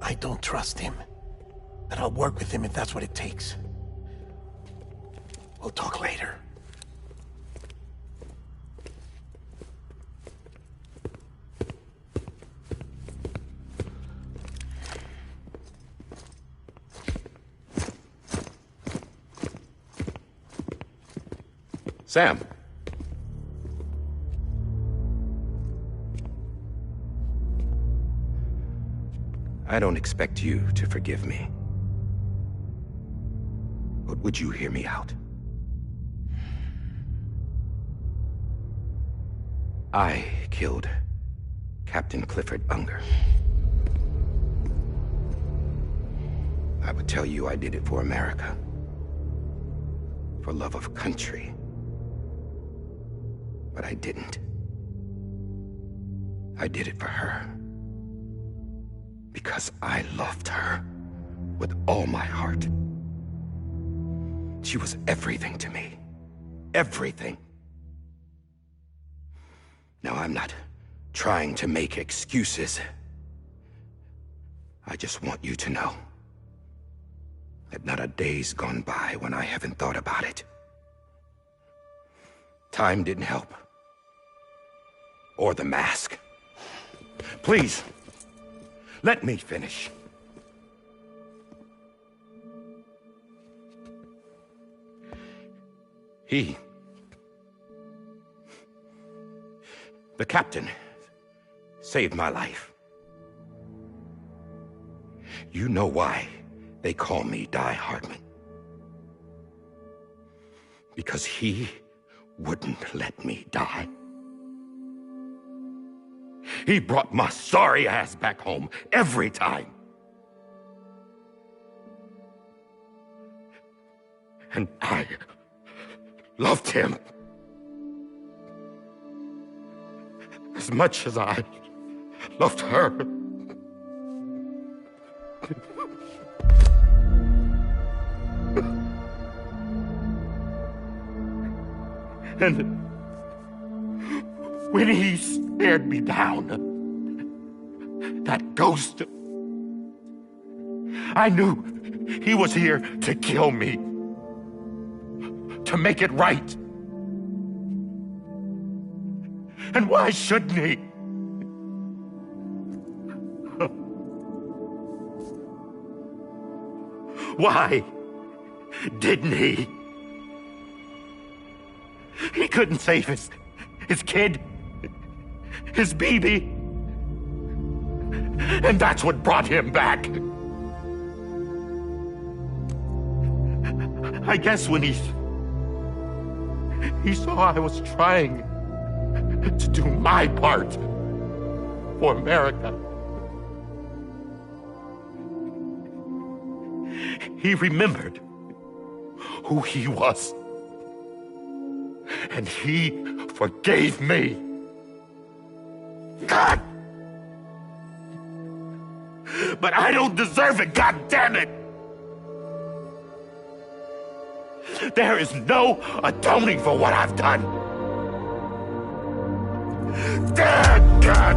I don't trust him, but I'll work with him if that's what it takes. We'll talk later. Sam. I don't expect you to forgive me. But would you hear me out? I killed Captain Clifford Unger. I would tell you I did it for America. For love of country. But I didn't. I did it for her. Because I loved her with all my heart. She was everything to me. Everything. Now, I'm not trying to make excuses. I just want you to know that not a day's gone by when I haven't thought about it. Time didn't help. Or the mask. Please, let me finish. The captain, saved my life. You know why they call me Die Hartman. Because he wouldn't let me die. He brought my sorry ass back home every time. And I loved him as much as I loved her. And when he stared me down, that ghost, I knew he was here to kill me, to make it right. And why shouldn't he? Why didn't he? He couldn't save his kid, his baby. And that's what brought him back. I guess when he saw I was trying to do my part for America, he remembered who he was. And he forgave me. God! But I don't deserve it, God damn it! There is no atoning for what I've done. Damn, God!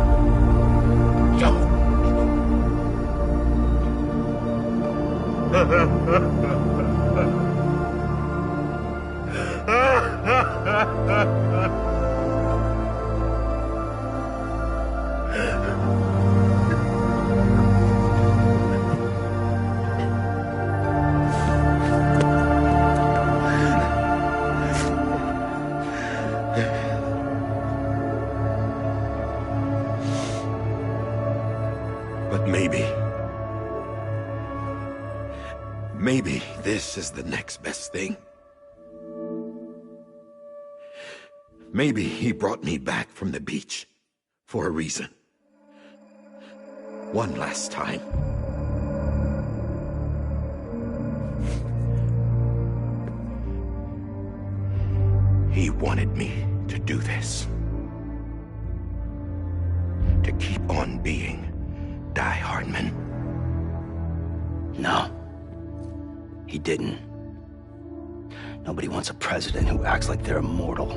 But maybe this is the next best thing. Maybe he brought me back from the beach for a reason. One last time. He wanted me to do this. To keep on being Die Hardman. No. He didn't. Nobody wants a president who acts like they're immortal.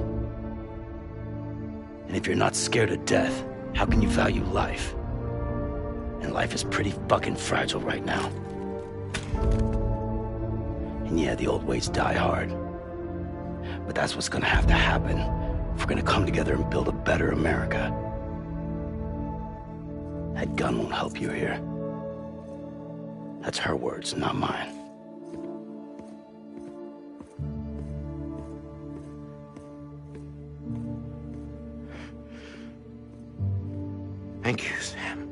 And if you're not scared of death, how can you value life? And life is pretty fucking fragile right now. And yeah, the old ways die hard. But that's what's gonna have to happen if we're gonna come together and build a better America. That gun won't help you here. That's her words, not mine. Thank you, Sam.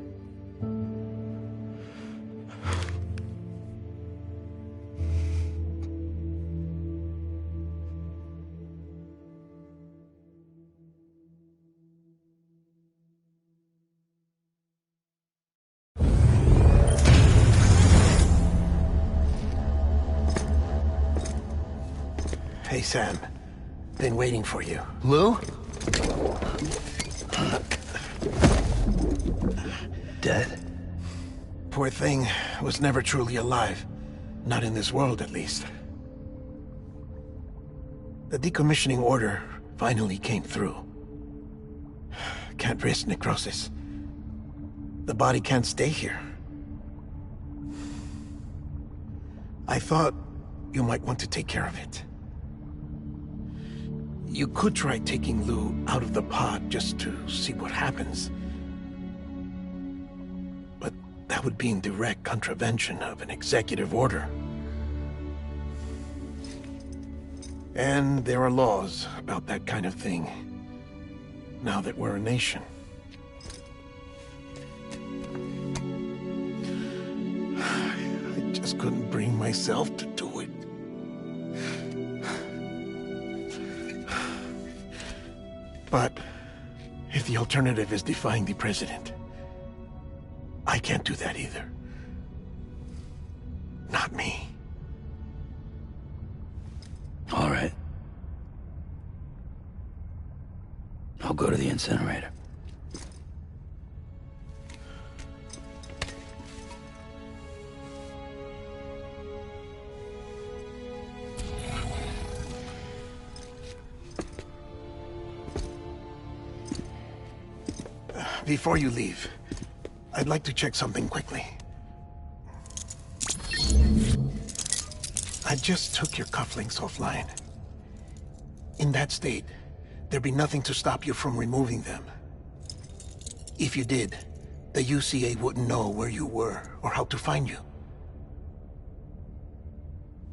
Hey, Sam. Been waiting for you. Lou? Dead? Poor thing was never truly alive. Not in this world, at least. The decommissioning order finally came through. Can't risk necrosis. The body can't stay here. I thought you might want to take care of it. You could try taking Lou out of the pod just to see what happens. But that would be in direct contravention of an executive order. And there are laws about that kind of thing, now that we're a nation. I just couldn't bring myself to do it. But if the alternative is defying the president, I can't do that either. Not me. All right. I'll go to the incinerator. Before you leave, I'd like to check something quickly. I just took your cufflinks offline. In that state, there'd be nothing to stop you from removing them. If you did, the UCA wouldn't know where you were or how to find you.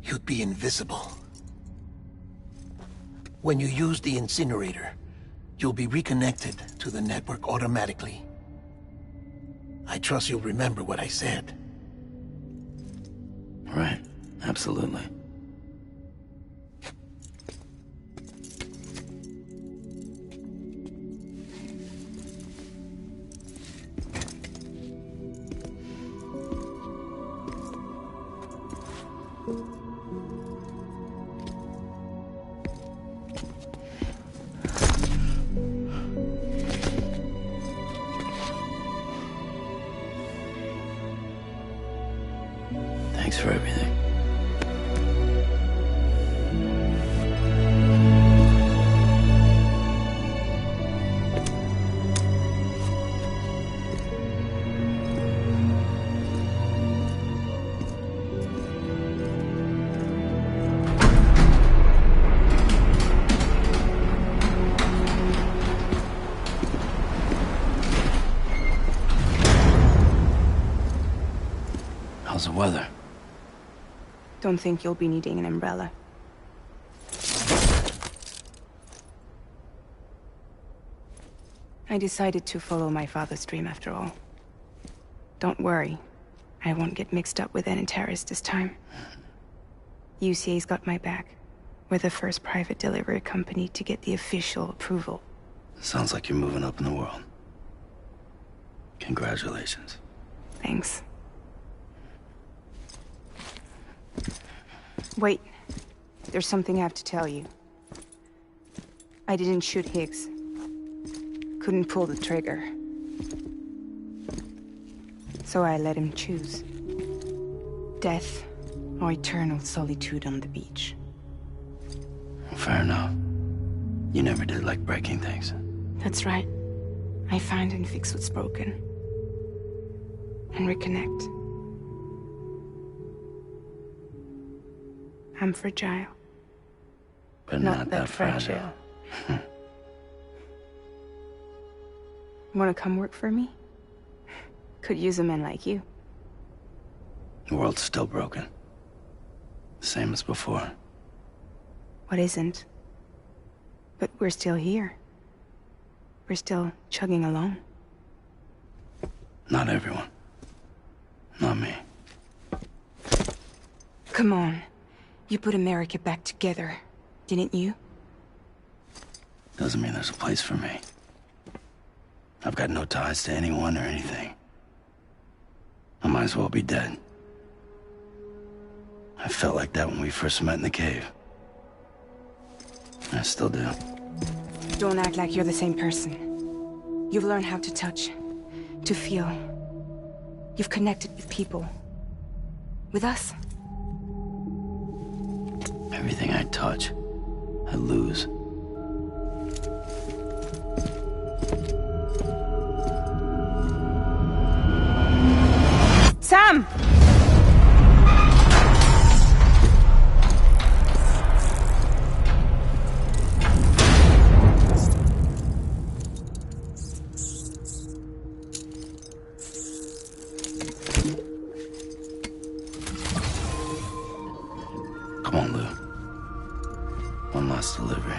You'd be invisible. When you use the incinerator, you'll be reconnected to the network automatically. I trust you'll remember what I said. Right. Absolutely. Thanks for everything. How's the weather? Don't think you'll be needing an umbrella. I decided to follow my father's dream after all. Don't worry. I won't get mixed up with any terrorists this time. UCA's got my back. We're the first private delivery company to get the official approval. Sounds like you're moving up in the world. Congratulations. Thanks. Wait. There's something I have to tell you. I didn't shoot Higgs. Couldn't pull the trigger. So I let him choose. Death or eternal solitude on the beach. Fair enough. You never did like breaking things. That's right. I find and fix what's broken. And reconnect. I'm fragile. But not that fragile. Wanna come work for me? Could use a man like you. The world's still broken. Same as before. What isn't? But we're still here. We're still chugging along. Not everyone. Not me. Come on. You put America back together, didn't you? Doesn't mean there's a place for me. I've got no ties to anyone or anything. I might as well be dead. I felt like that when we first met in the cave. I still do. Don't act like you're the same person. You've learned how to touch, to feel. You've connected with people. With us. Everything I touch, I lose. Sam! Come on, Lou. One last delivery.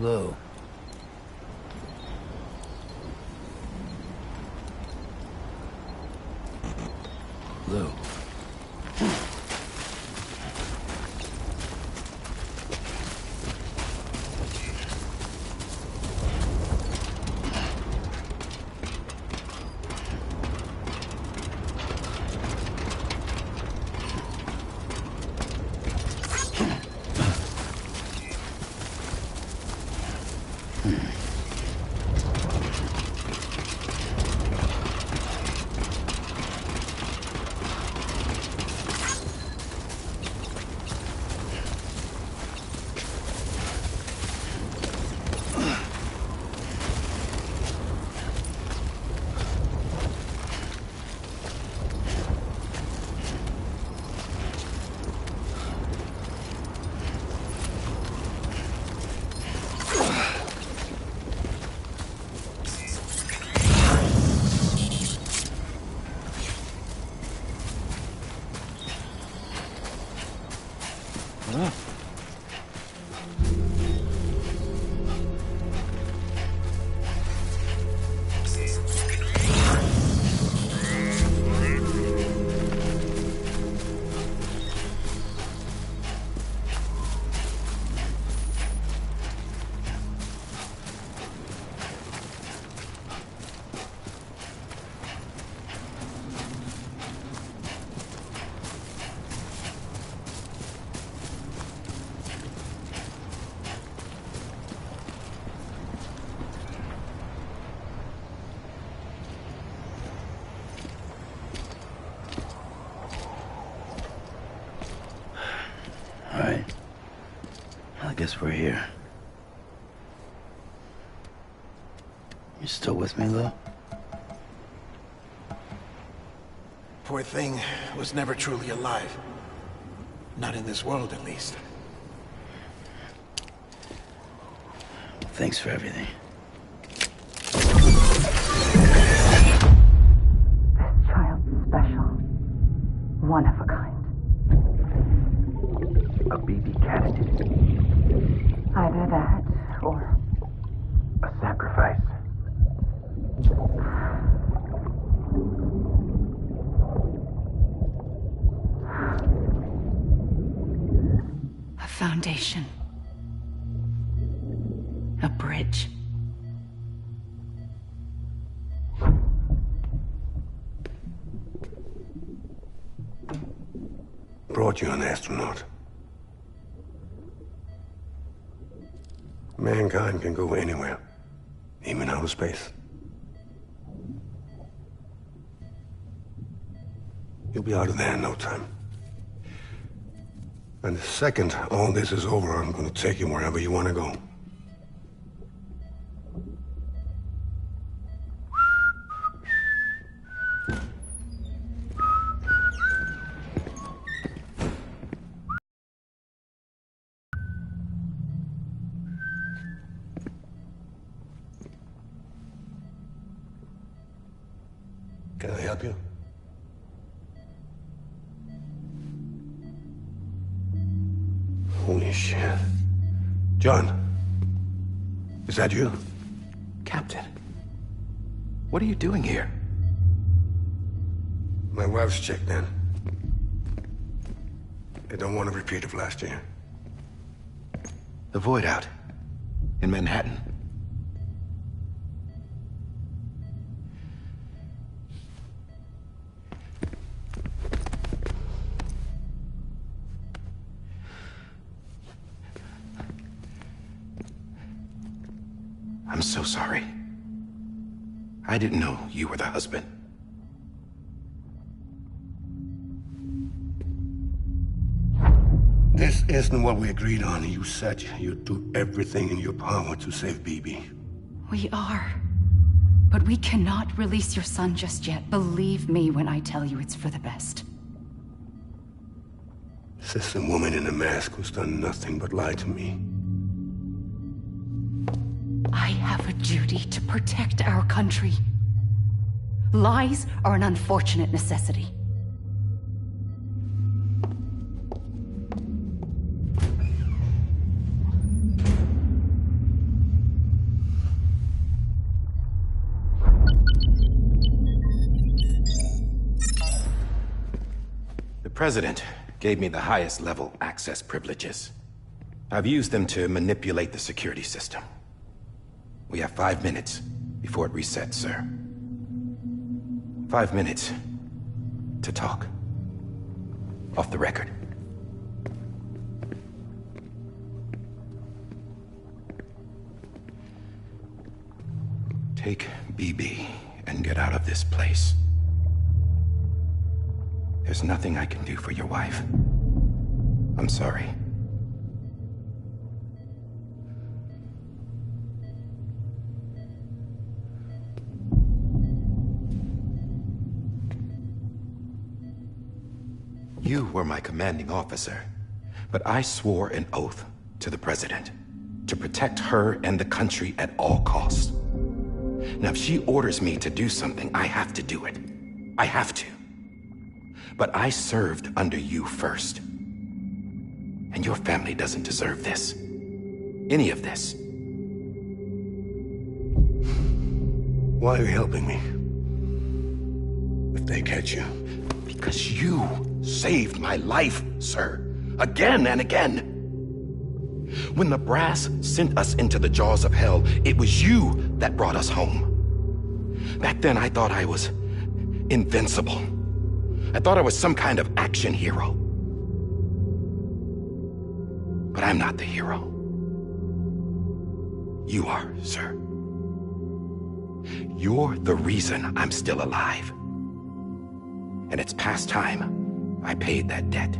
Lou. Lou. Alright. I guess we're here. You still with me, Lou? Poor thing was never truly alive. Not in this world, at least. Thanks for everything. This child's special. One of a kind. A BB candidate. Either that, or... a sacrifice. A foundation. A bridge. Brought you an astronaut. Mankind can go anywhere, even outer space. You'll be out of there in no time. And the second all this is over, I'm going to take you wherever you want to go. Can I help you? Holy shit. John, is that you? Captain, what are you doing here? My wife's checked in. They don't want a repeat of last year. The Void Out in Manhattan. I'm so sorry. I didn't know you were the husband. This isn't what we agreed on. You said you'd do everything in your power to save BB. We are. But we cannot release your son just yet. Believe me when I tell you it's for the best. This is a woman in a mask who's done nothing but lie to me. I have a duty to protect our country. Lies are an unfortunate necessity. The President gave me the highest level access privileges. I've used them to manipulate the security system. We have 5 minutes before it resets, sir. 5 minutes to talk. Off the record. Take BB and get out of this place. There's nothing I can do for your wife. I'm sorry. You were my commanding officer, but I swore an oath to the President to protect her and the country at all costs. Now, if she orders me to do something, I have to do it. I have to. But I served under you first. And your family doesn't deserve this. Any of this. Why are you helping me? If they catch you. Because you saved my life, sir. Again and again. When the brass sent us into the jaws of hell, it was you that brought us home. Back then, I thought I was invincible. I thought I was some kind of action hero. But I'm not the hero. You are, sir. You're the reason I'm still alive. And it's past time I paid that debt.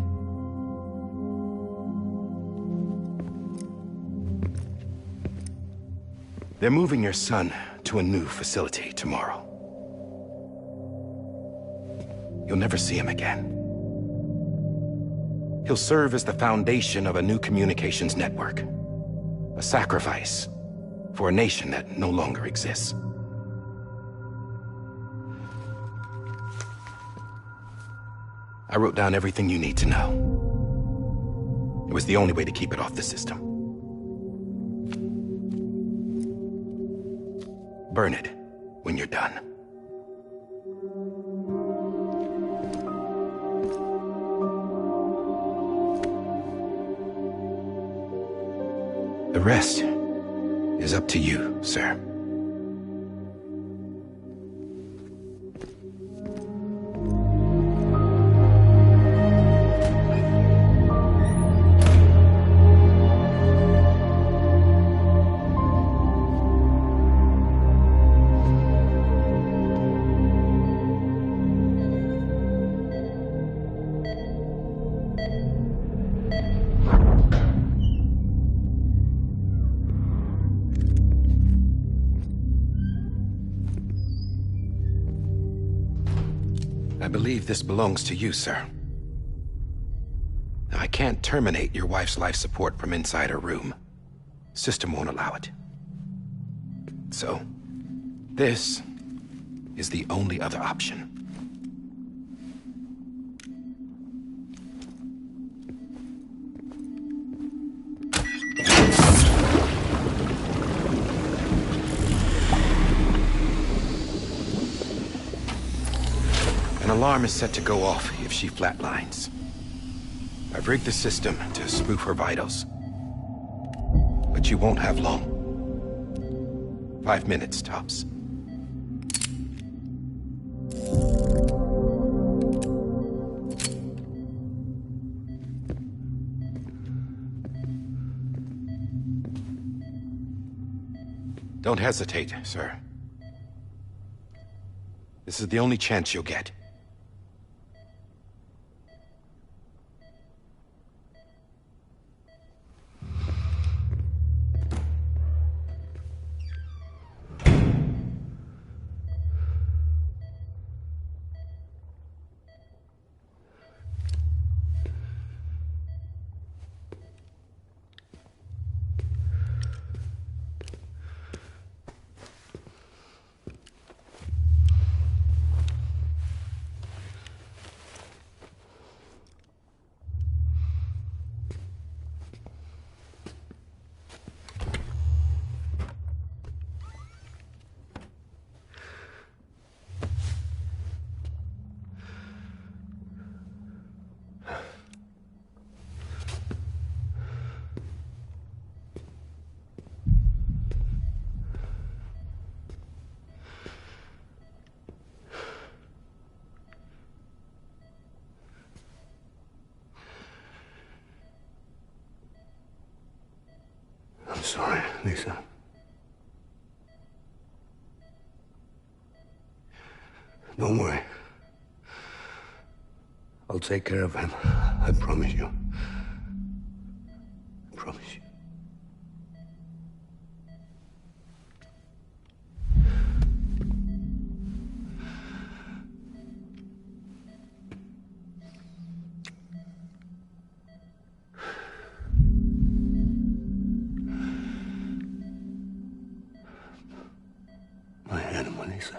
They're moving your son to a new facility tomorrow. You'll never see him again. He'll serve as the foundation of a new communications network. A sacrifice for a nation that no longer exists. I wrote down everything you need to know. It was the only way to keep it off the system. Burn it when you're done. The rest is up to you, sir. I believe this belongs to you, sir. Now, I can't terminate your wife's life support from inside her room. System won't allow it. So, this is the only other option. An alarm is set to go off if she flatlines. I've rigged the system to spoof her vitals. But you won't have long. 5 minutes, tops. Don't hesitate, sir. This is the only chance you'll get. I'm sorry, Lisa. Don't worry. I'll take care of him. I promise you. I promise you. My animal, Lisa.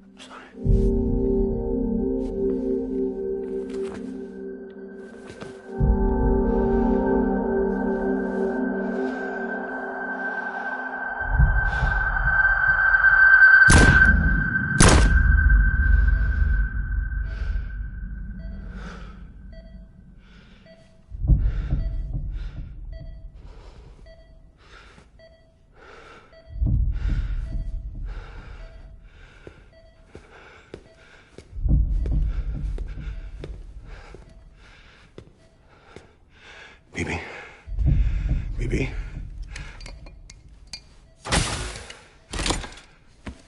I'm sorry. BB? BB?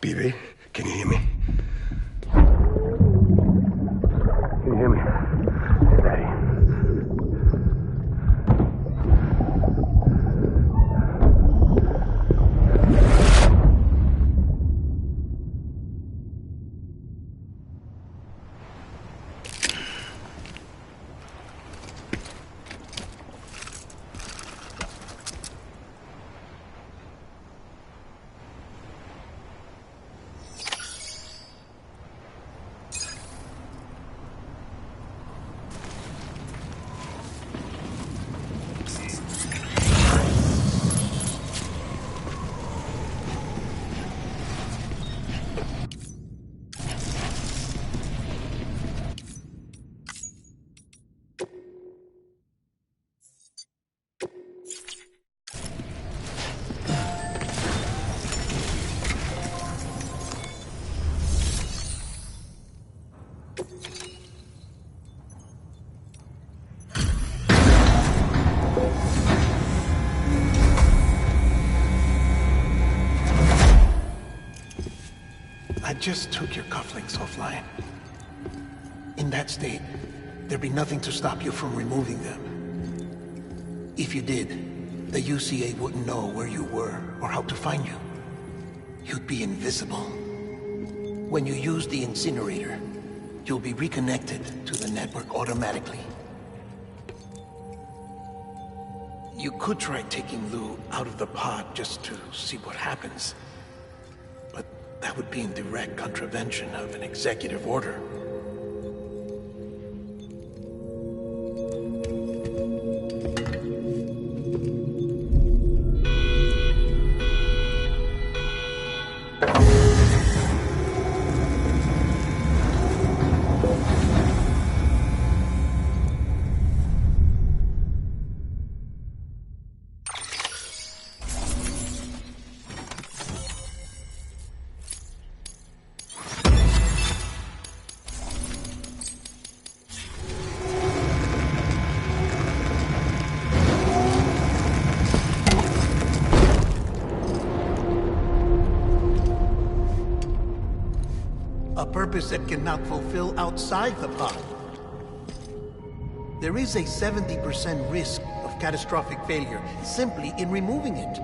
BB, can you hear me? Can you hear me? Daddy. I just took your cufflinks offline. In that state, there'd be nothing to stop you from removing them. If you did, the UCA wouldn't know where you were or how to find you. You'd be invisible. When you use the incinerator, you'll be reconnected to the network automatically. You could try taking Lou out of the pod just to see what happens. But that would be in direct contravention of an executive order. A purpose that cannot fulfill outside the pod. There is a 70% risk of catastrophic failure simply in removing it.